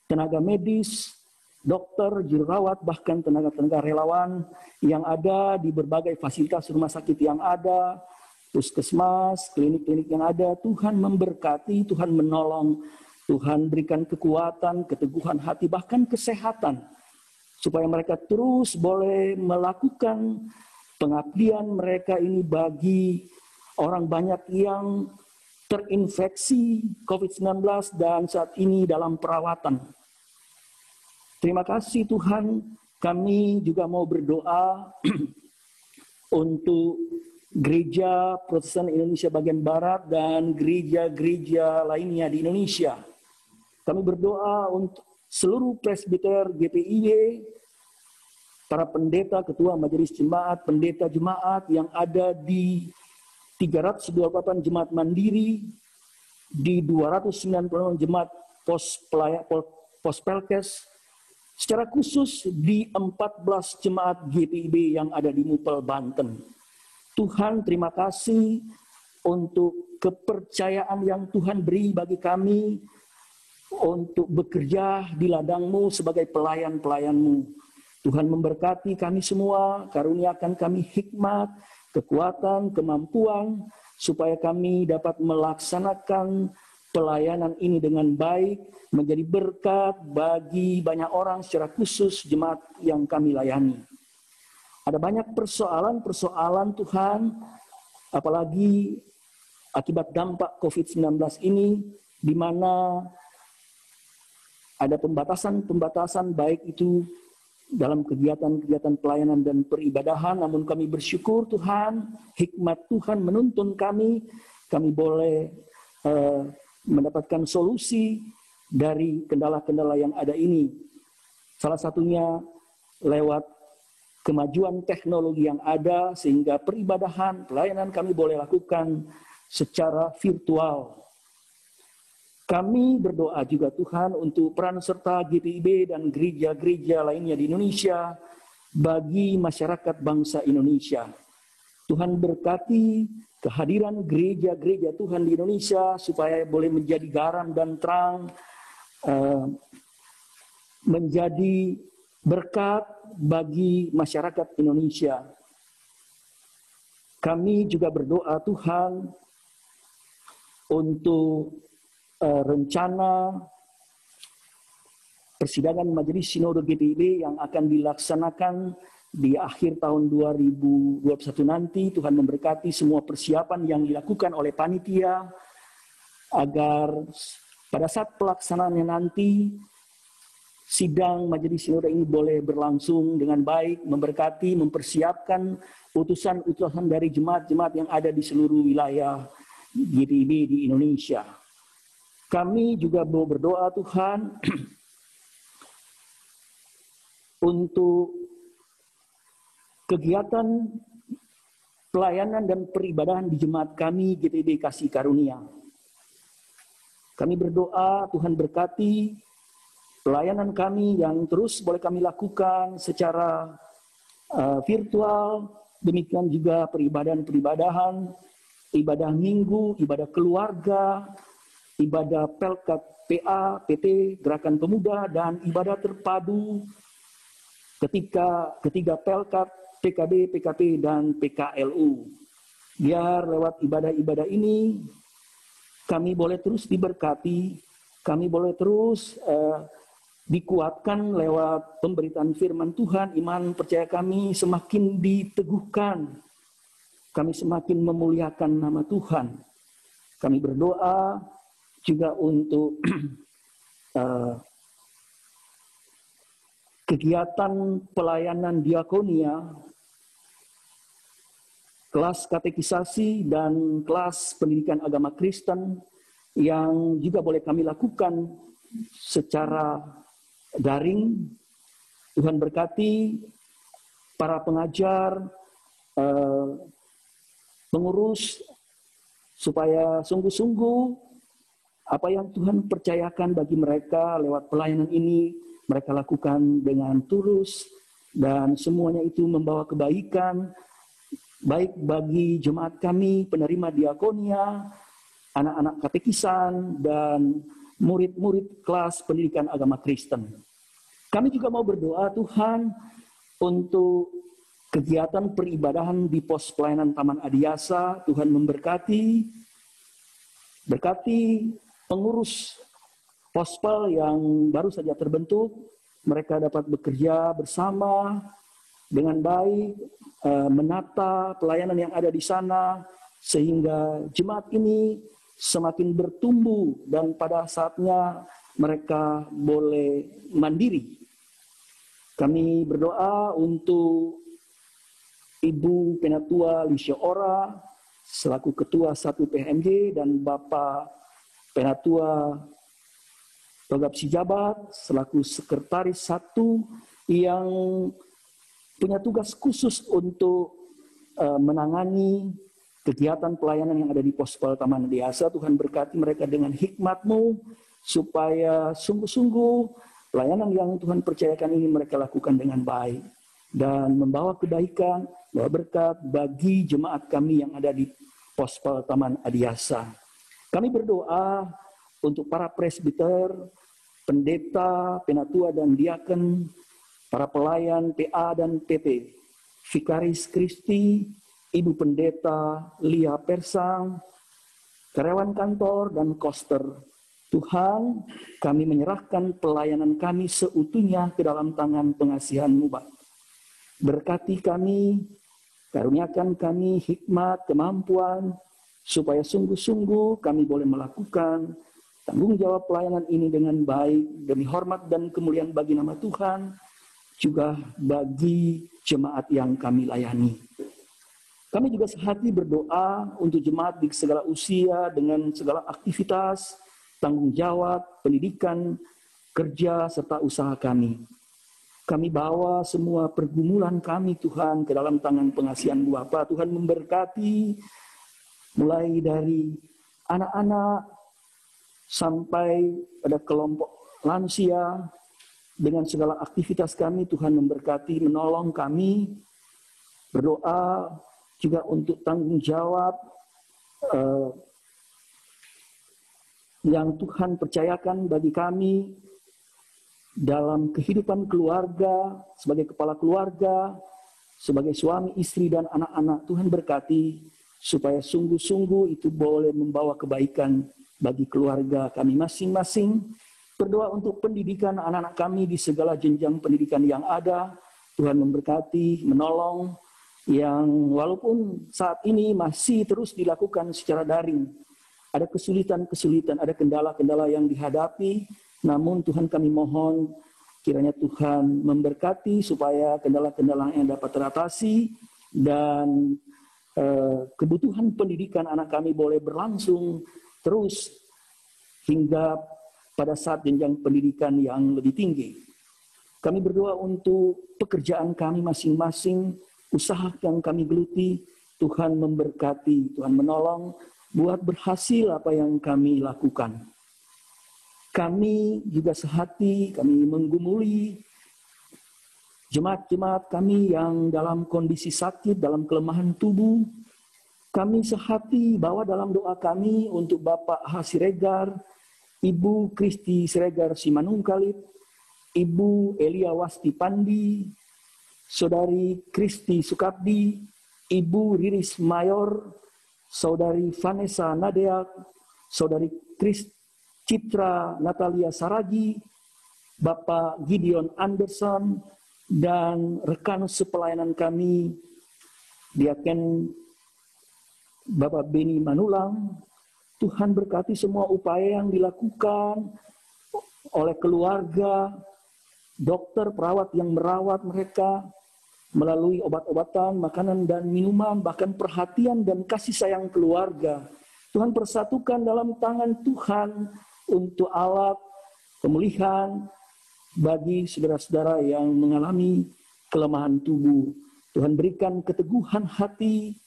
tenaga medis, dokter, jururawat, bahkan tenaga-tenaga relawan yang ada di berbagai fasilitas rumah sakit yang ada, puskesmas, klinik-klinik yang ada. Tuhan memberkati, Tuhan menolong, Tuhan berikan kekuatan, keteguhan hati, bahkan kesehatan, supaya mereka terus boleh melakukan pengabdian mereka ini bagi orang banyak yang terinfeksi COVID-19 dan saat ini dalam perawatan. Terima kasih Tuhan, kami juga mau berdoa untuk Gereja Protestan Indonesia bagian Barat dan gereja-gereja lainnya di Indonesia. Kami berdoa untuk seluruh presbiter GPIY, para pendeta, ketua majelis jemaat, pendeta jemaat yang ada di 328 jemaat mandiri, di 296 jemaat pos Pelkes, secara khusus di 14 jemaat GPIB yang ada di Mupel, Banten. Tuhan, terima kasih untuk kepercayaan yang Tuhan beri bagi kami untuk bekerja di ladang-Mu sebagai pelayan-pelayan-Mu. Tuhan memberkati kami semua, karuniakan kami hikmat, kekuatan, kemampuan, supaya kami dapat melaksanakan pelayanan ini dengan baik, menjadi berkat bagi banyak orang, secara khusus jemaat yang kami layani. Ada banyak persoalan-persoalan Tuhan, apalagi akibat dampak COVID-19 ini, di mana ada pembatasan-pembatasan baik itu dalam kegiatan-kegiatan pelayanan dan peribadahan. Namun kami bersyukur Tuhan, hikmat Tuhan menuntun kami kami boleh mendapatkan solusi dari kendala-kendala yang ada ini. Salah satunya lewat kemajuan teknologi yang ada, sehingga peribadahan, pelayanan kami boleh lakukan secara virtual. Kami berdoa juga Tuhan untuk peran serta GPIB dan gereja-gereja lainnya di Indonesia bagi masyarakat bangsa Indonesia. Tuhan berkati kehadiran gereja-gereja Tuhan di Indonesia supaya boleh menjadi garam dan terang, menjadi berkat bagi masyarakat Indonesia. Kami juga berdoa Tuhan untuk rencana persidangan Majelis Sinode GPIB yang akan dilaksanakan di akhir tahun 2021 nanti. Tuhan memberkati semua persiapan yang dilakukan oleh panitia agar pada saat pelaksanaannya nanti sidang Majelis Sinode ini boleh berlangsung dengan baik, memberkati, mempersiapkan utusan-utusan dari jemaat-jemaat yang ada di seluruh wilayah GPIB di Indonesia. Kami juga mau berdoa Tuhan untuk kegiatan pelayanan dan peribadahan di jemaat kami GPIB Kasih Karunia. Kami berdoa Tuhan berkati pelayanan kami yang terus boleh kami lakukan secara virtual, demikian juga peribadahan, ibadah minggu, ibadah keluarga, ibadah Pelkat PA, PT, Gerakan Pemuda, dan ibadah terpadu ketiga Pelkat, PKB, PKP, dan PKLU. Biar lewat ibadah-ibadah ini, kami boleh terus diberkati, kami boleh terus dikuatkan lewat pemberitaan firman Tuhan, iman percaya kami semakin diteguhkan, kami semakin memuliakan nama Tuhan. Kami berdoa juga untuk kegiatan pelayanan diakonia, kelas katekisasi dan kelas pendidikan agama Kristen yang juga boleh kami lakukan secara daring. Tuhan berkati para pengajar, pengurus, supaya sungguh-sungguh apa yang Tuhan percayakan bagi mereka lewat pelayanan ini, mereka lakukan dengan tulus, dan semuanya itu membawa kebaikan, baik bagi jemaat kami, penerima diakonia, anak-anak katekisan, dan murid-murid kelas pendidikan agama Kristen. Kami juga mau berdoa Tuhan untuk kegiatan peribadahan di pos pelayanan Taman Adiasa. Tuhan memberkati, berkati pengurus pospel yang baru saja terbentuk, mereka dapat bekerja bersama dengan baik, menata pelayanan yang ada di sana, sehingga jemaat ini semakin bertumbuh dan pada saatnya mereka boleh mandiri. Kami berdoa untuk Ibu Penatua Lisha Ora selaku Ketua 1 PMJ dan Bapak Penatua Togap Sijabat selaku Sekretaris 1 yang punya tugas khusus untuk menangani kegiatan pelayanan yang ada di Pospel Taman Adiasa. Tuhan berkati mereka dengan hikmat-Mu supaya sungguh-sungguh pelayanan yang Tuhan percayakan ini mereka lakukan dengan baik dan membawa kebaikan, membawa berkat bagi jemaat kami yang ada di Pospel Taman Adiasa. Kami berdoa untuk para presbiter, pendeta, penatua dan diaken, para pelayan PA dan PP, Vikaris Kristi, Ibu Pendeta Lia Persang, karyawan kantor dan koster. Tuhan, kami menyerahkan pelayanan kami seutuhnya ke dalam tangan pengasihan-Mu, Bapa. Berkati kami, karuniakan kami hikmat, kemampuan, supaya sungguh-sungguh kami boleh melakukan tanggung jawab pelayanan ini dengan baik, demi hormat dan kemuliaan bagi nama Tuhan, juga bagi jemaat yang kami layani. Kami juga sehati berdoa untuk jemaat di segala usia dengan segala aktivitas, tanggung jawab, pendidikan, kerja, serta usaha kami. Kami bawa semua pergumulan kami Tuhan ke dalam tangan pengasihan Bapa. Tuhan memberkati mulai dari anak-anak sampai pada kelompok lansia. Dengan segala aktivitas kami, Tuhan memberkati, menolong kami. Berdoa juga untuk tanggung jawab yang Tuhan percayakan bagi kami dalam kehidupan keluarga, sebagai kepala keluarga, sebagai suami, istri, dan anak-anak. Tuhan berkati supaya sungguh-sungguh itu boleh membawa kebaikan bagi keluarga kami masing-masing. Berdoa untuk pendidikan anak-anak kami di segala jenjang pendidikan yang ada. Tuhan memberkati, menolong, yang walaupun saat ini masih terus dilakukan secara daring. Ada kesulitan-kesulitan, ada kendala-kendala yang dihadapi, namun Tuhan kami mohon kiranya Tuhan memberkati supaya kendala-kendala yang dapat teratasi dan kebutuhan pendidikan anak kami boleh berlangsung terus hingga pada saat jenjang pendidikan yang lebih tinggi. Kami berdoa untuk pekerjaan kami masing-masing, usaha yang kami geluti, Tuhan memberkati, Tuhan menolong, buat berhasil apa yang kami lakukan. Kami juga sehati, kami menggumuli jemaat-jemaat kami yang dalam kondisi sakit, dalam kelemahan tubuh. Kami sehati bawa dalam doa kami untuk Bapak H. Siregar, Ibu Kristi Siregar Simanungkalit, Ibu Elia Wasti Pandi, Saudari Kristi Sukabdi, Ibu Riris Mayor, Saudari Vanessa Nadeak, Saudari Citra Natalia Saragi, Bapak Gideon Anderson, dan rekan sepelayanan kami, Diaken Bapak Beni Manulang. Tuhan berkati semua upaya yang dilakukan oleh keluarga, dokter, perawat yang merawat mereka melalui obat-obatan, makanan dan minuman, bahkan perhatian dan kasih sayang keluarga. Tuhan persatukan dalam tangan Tuhan untuk alat pemulihan bagi saudara-saudara yang mengalami kelemahan tubuh. Tuhan berikan keteguhan hati,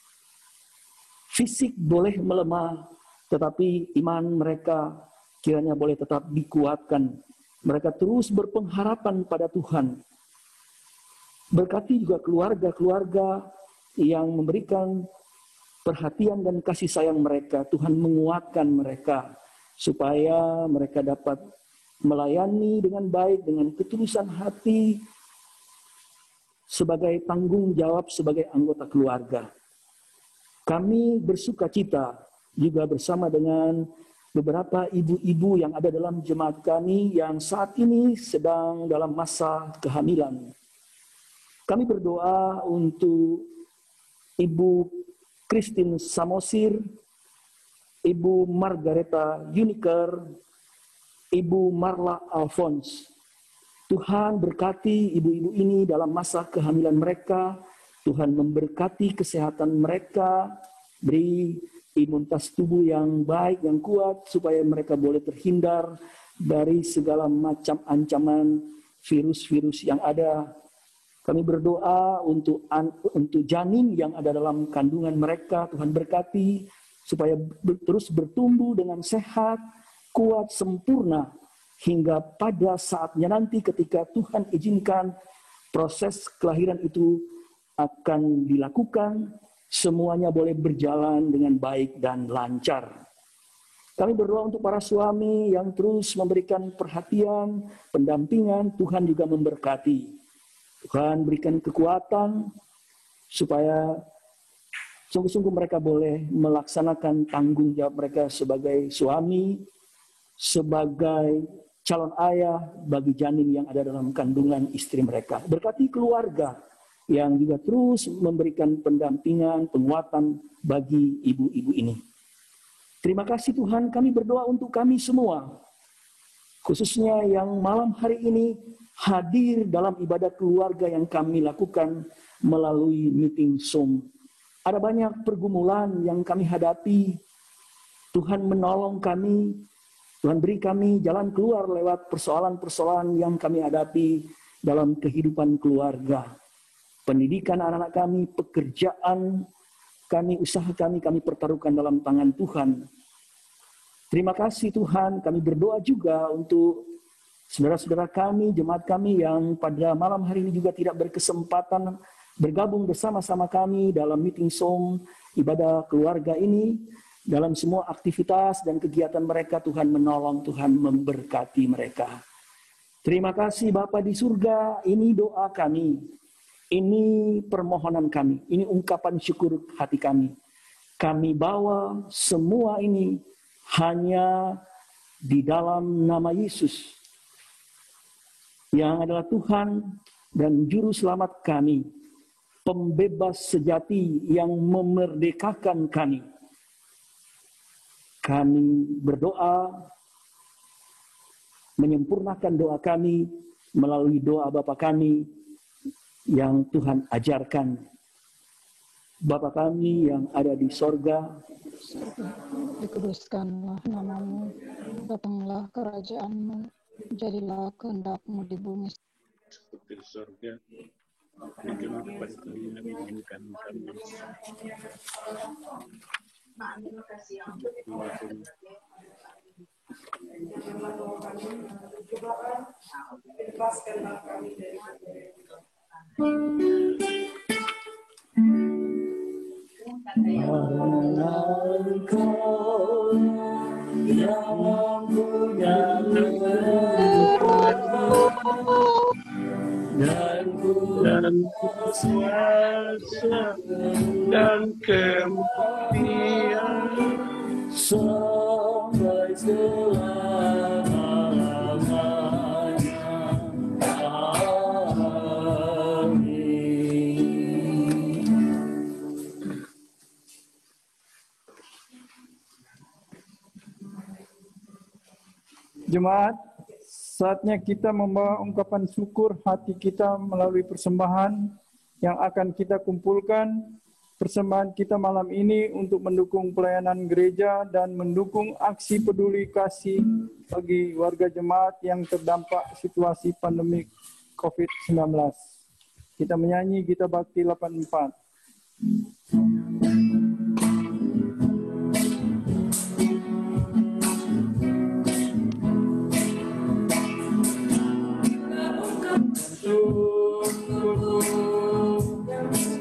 fisik boleh melemah, tetapi iman mereka kiranya boleh tetap dikuatkan. Mereka terus berpengharapan pada Tuhan. Berkati juga keluarga-keluarga yang memberikan perhatian dan kasih sayang mereka. Tuhan menguatkan mereka supaya mereka dapat melayani dengan baik, dengan ketulusan hati, sebagai tanggung jawab sebagai anggota keluarga. Kami bersuka cita juga bersama dengan beberapa ibu-ibu yang ada dalam jemaat kami yang saat ini sedang dalam masa kehamilan. Kami berdoa untuk Ibu Christine Samosir, Ibu Margareta Uniker, Ibu Marla Alphonse. Tuhan berkati ibu-ibu ini dalam masa kehamilan mereka. Tuhan memberkati kesehatan mereka, beri imunitas tubuh yang baik, yang kuat, supaya mereka boleh terhindar dari segala macam ancaman virus-virus yang ada. Kami berdoa untuk janin yang ada dalam kandungan mereka. Tuhan berkati supaya terus bertumbuh dengan sehat, kuat, sempurna, hingga pada saatnya nanti ketika Tuhan izinkan proses kelahiran itu akan dilakukan, semuanya boleh berjalan dengan baik dan lancar. Kami berdoa untuk para suami yang terus memberikan perhatian, pendampingan. Tuhan juga memberkati. Tuhan berikan kekuatan supaya sungguh-sungguh mereka boleh melaksanakan tanggung jawab mereka sebagai suami, sebagai calon ayah bagi janin yang ada dalam kandungan istri mereka. Berkati keluarga yang juga terus memberikan pendampingan, penguatan bagi ibu-ibu ini. Terima kasih Tuhan, kami berdoa untuk kami semua, khususnya yang malam hari ini hadir dalam ibadah keluarga yang kami lakukan melalui meeting Zoom. Ada banyak pergumulan yang kami hadapi. Tuhan menolong kami, Tuhan beri kami jalan keluar lewat persoalan-persoalan yang kami hadapi dalam kehidupan keluarga. Pendidikan anak-anak kami, pekerjaan kami, usaha kami pertaruhkan dalam tangan Tuhan. Terima kasih Tuhan, kami berdoa juga untuk saudara-saudara kami, jemaat kami yang pada malam hari ini juga tidak berkesempatan bergabung bersama-sama kami dalam meeting Zoom ibadah keluarga ini. Dalam semua aktivitas dan kegiatan mereka, Tuhan menolong, Tuhan memberkati mereka. Terima kasih Bapa di surga, ini doa kami. Ini permohonan kami, ini ungkapan syukur hati kami. Kami bawa semua ini hanya di dalam nama Yesus, yang adalah Tuhan dan Juru Selamat kami, pembebas sejati yang memerdekakan kami. Kami berdoa, menyempurnakan doa kami melalui doa Bapa kami yang Tuhan ajarkan. Bapa kami yang ada di sorga, dikuduskanlah namamu, datanglah kerajaanmu, jadilah kehendak-Mu di bumi seperti di surga. Berikanlah kepada kami yang menginginkan kami. Engkau yang mempunyai dan kuasa dan kemuliaan sampai selama-lamanya. Amin. Jemaat, saatnya kita membawa ungkapan syukur hati kita melalui persembahan yang akan kita kumpulkan. Persembahan kita malam ini untuk mendukung pelayanan gereja dan mendukung aksi peduli kasih bagi warga jemaat yang terdampak situasi pandemi COVID-19. Kita menyanyi Gita Bakti 84.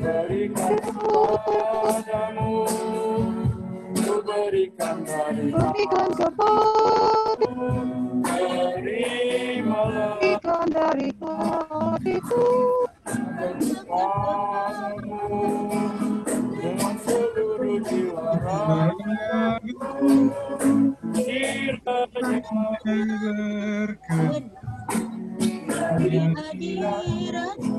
Berikan kepadamu, berikan terimalah, berikan dari hatiku, dengan seluruh jiwa ragaku, kiranya berkat dari hadirat-Mu.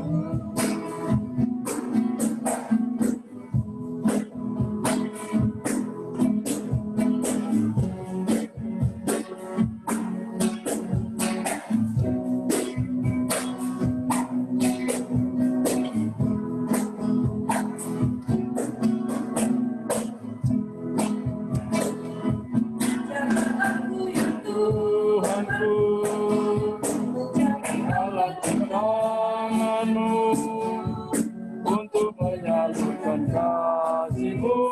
Untuk menyalurkan kasih-Mu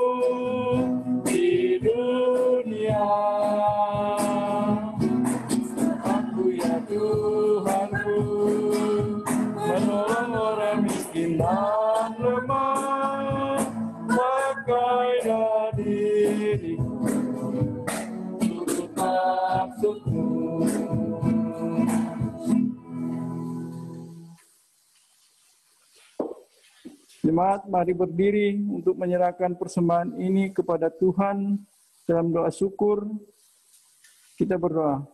di dunia. Aku ya Tuhanku, menolong orang miskin dan lemah, pakailah diriku turut maksud-Mu. Jemaat, mari berdiri untuk menyerahkan persembahan ini kepada Tuhan dalam doa syukur. Kita berdoa.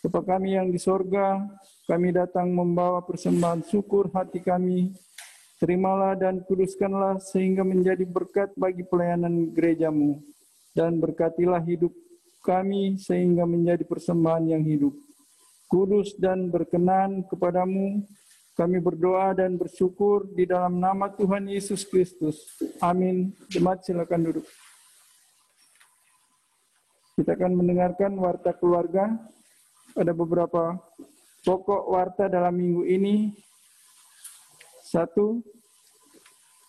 Bapa kami yang di sorga, kami datang membawa persembahan syukur hati kami. Terimalah dan kuduskanlah sehingga menjadi berkat bagi pelayanan gereja-Mu. Dan berkatilah hidup kami sehingga menjadi persembahan yang hidup, kudus dan berkenan kepadamu, Kami berdoa dan bersyukur di dalam nama Tuhan Yesus Kristus. Amin. Jemaat silakan duduk. Kita akan mendengarkan warta keluarga. Ada beberapa pokok warta dalam minggu ini. 1.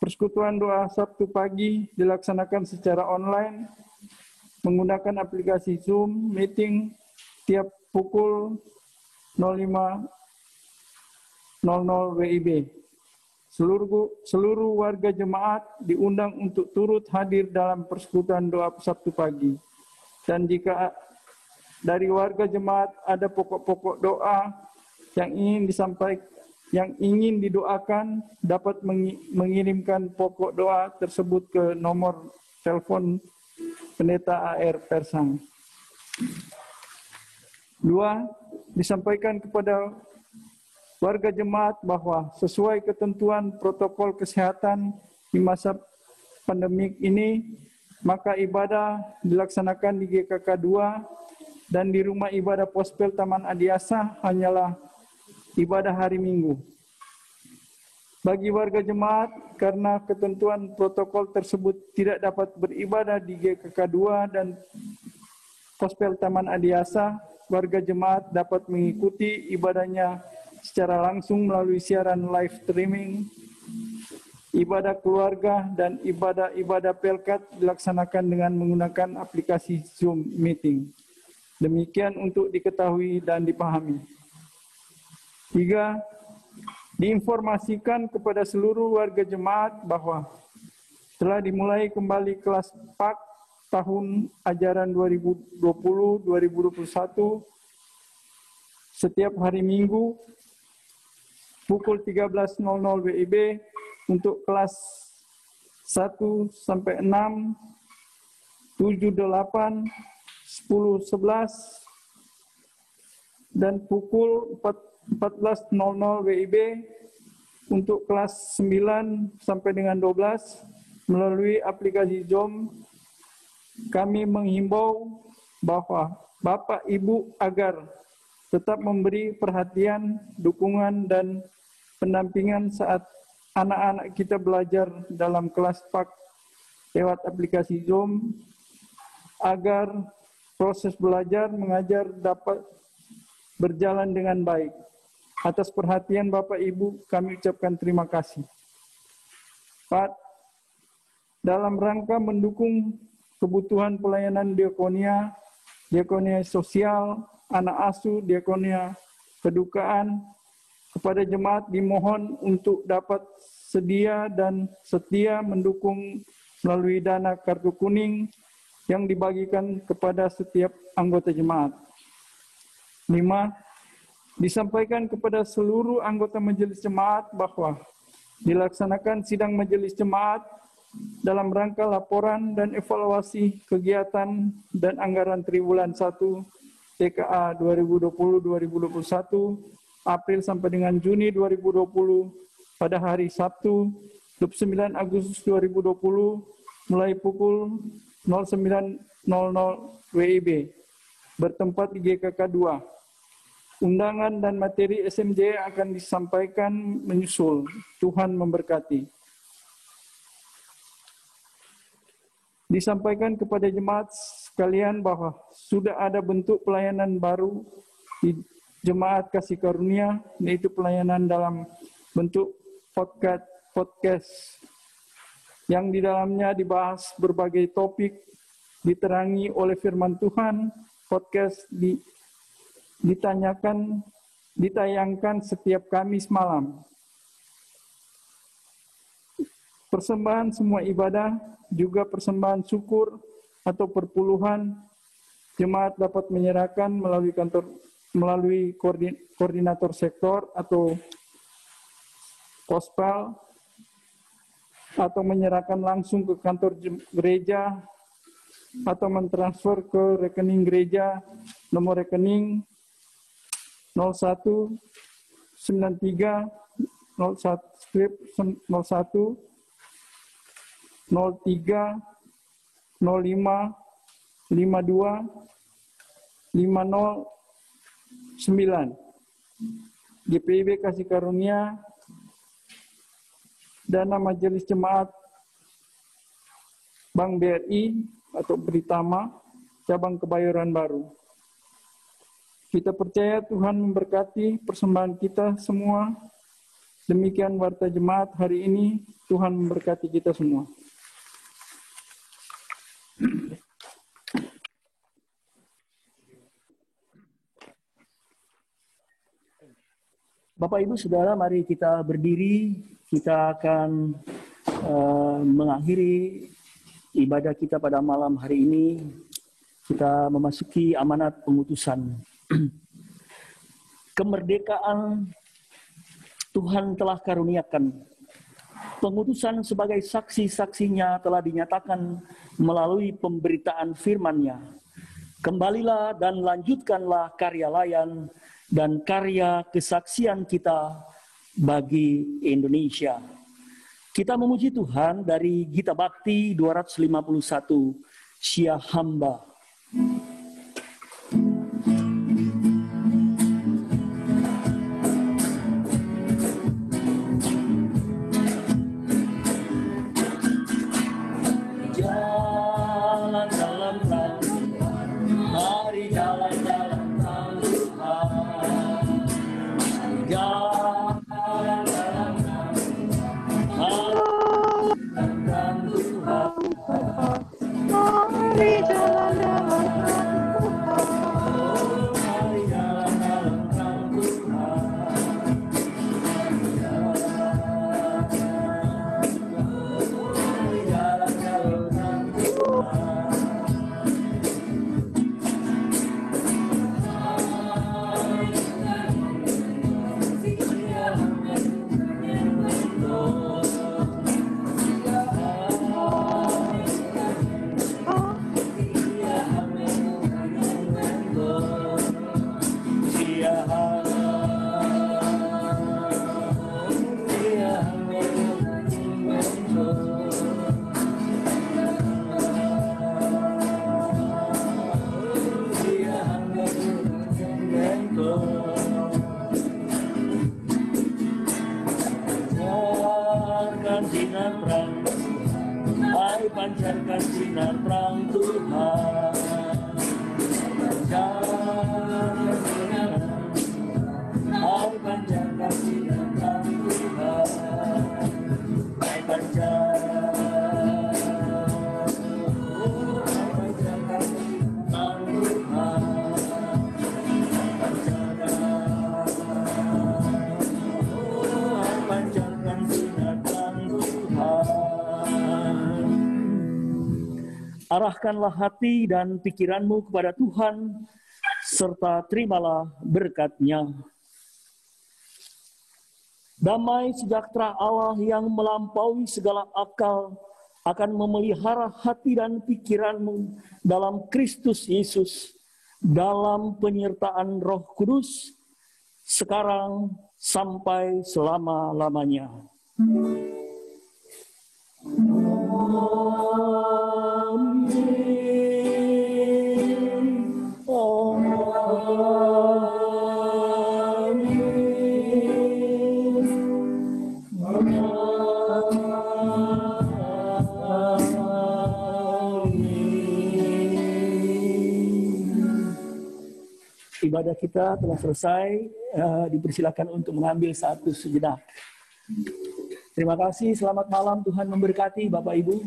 Persekutuan doa Sabtu pagi dilaksanakan secara online menggunakan aplikasi Zoom meeting tiap pukul 05.00 WIB. Seluruh warga jemaat diundang untuk turut hadir dalam persekutuan doa Sabtu pagi. Dan jika dari warga jemaat ada pokok-pokok doa yang ingin didoakan, dapat mengirimkan pokok doa tersebut ke nomor telepon Pendeta AR Persang. 2. Disampaikan kepada warga jemaat bahwa sesuai ketentuan protokol kesehatan di masa pandemik ini, maka ibadah dilaksanakan di GKK 2 dan di rumah ibadah Pospel Taman Adiasa hanyalah ibadah hari Minggu. Bagi warga jemaat, karena ketentuan protokol tersebut tidak dapat beribadah di GKK 2 dan Pospel Taman Adiasa, warga jemaat dapat mengikuti ibadahnya secara langsung melalui siaran live streaming. Ibadah keluarga dan ibadah-ibadah pelkat dilaksanakan dengan menggunakan aplikasi Zoom Meeting. Demikian untuk diketahui dan dipahami. 3. Diinformasikan kepada seluruh warga jemaat bahwa telah dimulai kembali kelas PAK tahun ajaran 2020-2021 setiap hari Minggu pukul 13.00 WIB untuk kelas 1 sampai 6, 7, 8, 10, 11 dan pukul 14.00 WIB untuk kelas 9 sampai dengan 12 melalui aplikasi Zoom. Kami menghimbau bahwa Bapak Ibu agar tetap memberi perhatian, dukungan dan pendampingan saat anak-anak kita belajar dalam kelas PAK lewat aplikasi Zoom agar proses belajar mengajar dapat berjalan dengan baik. Atas perhatian Bapak Ibu, kami ucapkan terima kasih. 4. Dalam rangka mendukung kebutuhan pelayanan diakonia, diakonia sosial, anak asuh, diakonia kedukaan, kepada jemaat dimohon untuk dapat sedia dan setia mendukung melalui dana kartu kuning yang dibagikan kepada setiap anggota jemaat. 5. Disampaikan kepada seluruh anggota majelis jemaat bahwa dilaksanakan sidang majelis jemaat dalam rangka laporan dan evaluasi kegiatan dan anggaran triwulan 1 TKA 2020-2021 April sampai dengan Juni 2020 pada hari Sabtu 29 Agustus 2020 mulai pukul 09.00 WIB bertempat di GKK 2. Undangan dan materi SMJ akan disampaikan menyusul. Tuhan memberkati. Disampaikan kepada jemaat sekalian bahwa sudah ada bentuk pelayanan baru di Jemaat Kasih Karunia, yaitu pelayanan dalam bentuk podcast yang di dalamnya dibahas berbagai topik, diterangi oleh firman Tuhan. Podcast ditayangkan setiap Kamis malam. Persembahan semua ibadah, juga persembahan syukur atau perpuluhan, jemaat dapat menyerahkan melalui koordinator sektor atau Pospel, atau menyerahkan langsung ke kantor gereja, atau mentransfer ke rekening gereja nomor rekening 0193 01 03 05 52 50 9. GPIB Kasih Karunia, Dana Majelis Jemaat Bank BRI atau Britama, cabang Kebayoran Baru. Kita percaya Tuhan memberkati persembahan kita semua. Demikian warta jemaat hari ini. Tuhan memberkati kita semua. Bapak Ibu Saudara, mari kita berdiri. Kita akan mengakhiri ibadah kita pada malam hari ini. Kita memasuki amanat pengutusan. Kemerdekaan Tuhan telah karuniakan. Pengutusan sebagai saksi-saksinya telah dinyatakan melalui pemberitaan firman-Nya. Kembalilah dan lanjutkanlah karya layan dan karya kesaksian kita bagi Indonesia. Kita memuji Tuhan dari Gita Bakti 251, Syia Hamba. Jalan dalam terang Tuhan, mari jalan dalam terang Tuhan. Jalan dalam terang Tuhan, Mari jalan dalam pancarkan sinar terang Tuhan. Pancarkan sinar, mari pancarkan sinar terang Tuhan. Mari pancarkan terang Tuhan. Pancarkan sinar terang Tuhan. Arahkanlah hati dan pikiranmu kepada Tuhan, serta terimalah berkat-Nya. Damai sejahtera Allah yang melampaui segala akal akan memelihara hati dan pikiranmu dalam Kristus Yesus, dalam penyertaan Roh Kudus, sekarang sampai selama-lamanya. Ibadah kita telah selesai, dipersilakan untuk mengambil satu sejenak. Terima kasih, selamat malam, Tuhan memberkati Bapak Ibu.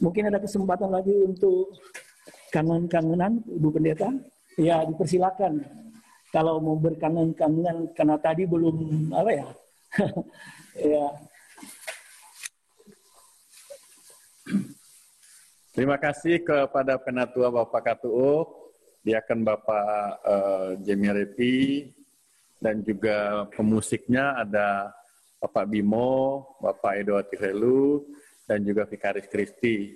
Mungkin ada kesempatan lagi untuk kangen-kangenan, Ibu Pendeta. Ya, dipersilakan. Kalau mau berkangen-kangenan, karena tadi belum, apa ya? Ya. Terima kasih kepada Penatua Bapak KTU, Diaken Bapak Jemi Repi, dan juga pemusiknya ada Bapak Bimo, Bapak Edo Tirelu, dan juga Vikaris Kristi.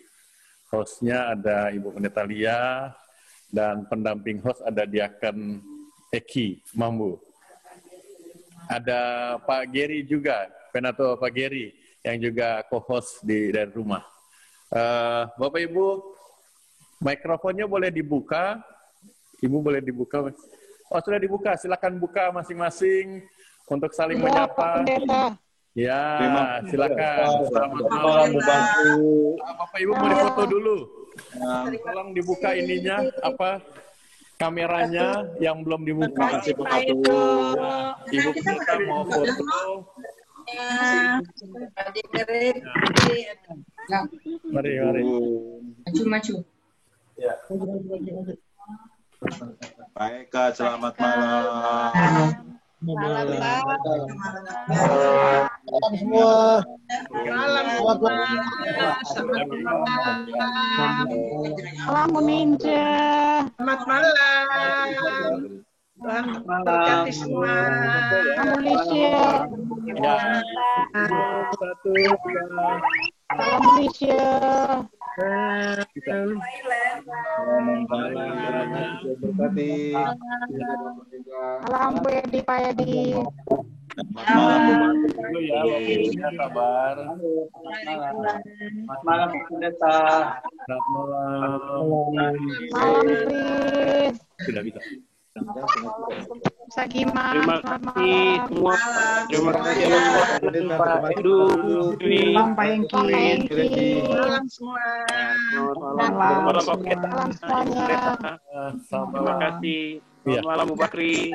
Hostnya ada Ibu Pendeta Lia, dan pendamping host ada Diaken Eki Mambu. Ada Pak Geri juga, Penatua Pak Geri, yang juga co-host dari rumah. Bapak Ibu, mikrofonnya boleh dibuka. Ibu boleh dibuka. Oh, sudah dibuka. Silakan buka masing-masing untuk saling Ya, Pak menyapa. Pendeta. Ya, silakan. Selamat malam, Bapak Ibu mau difoto dulu. Tolong dibuka ininya, kameranya yang belum dibuka. Ibu kita mau foto. Mari. Maju. Ya. Baik, Kak, selamat malam. Malam, Pak. Malam semua. Malam, Bu Mince. Selamat malam. Tuhan berkati semua. Kamu Lisya. Ya. Satu, Salam Lisya. Salam Bu Edi, Pak Edi. dulu ya, waktunya kabar. Selamat malam, Pak Pendeta. Selamat malam. Malam, Pris. Sudah bisa. Sagiman. Terima kasih semua. Terima kasih Pak Edu. Malam Pak Engki. Malam semua. Selamat malam Pak Pendeta. Salam semuanya. Terima kasih. Selamat malam Bu Bakri.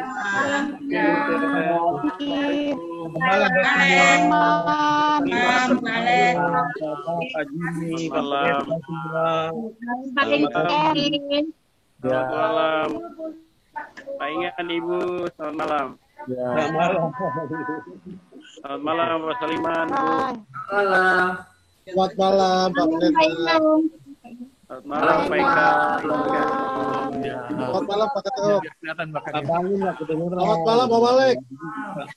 Malam. Selamat malam. Pak Ingan Ibu, selamat malam. Selamat malam. Selamat malam Pak Saliman. Selamat malam, Pak Pendeta. Selamat malam Pak Ika. Selamat malam, Pak Ketua. Kelihatan Pak. Selamat malam, Pak Malik.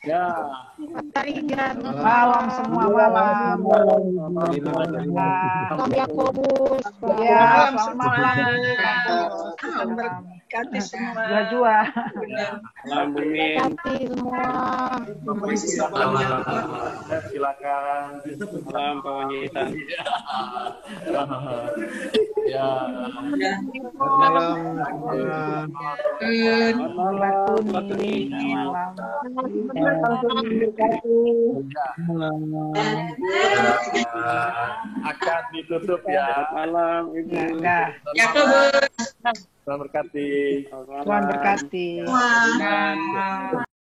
Ya. Malam semua malam. Salam Yakobus. Ya, Malam selamat semua. malam. Berkati semua. Jua. Malam Bu Min. Hati semua. Silakan. Malam Pak Wanita. Ya. Malam. Akan ditutup ya. Selamat malam Ibu. Yakobus. Selamat berkati. Tuhan berkati.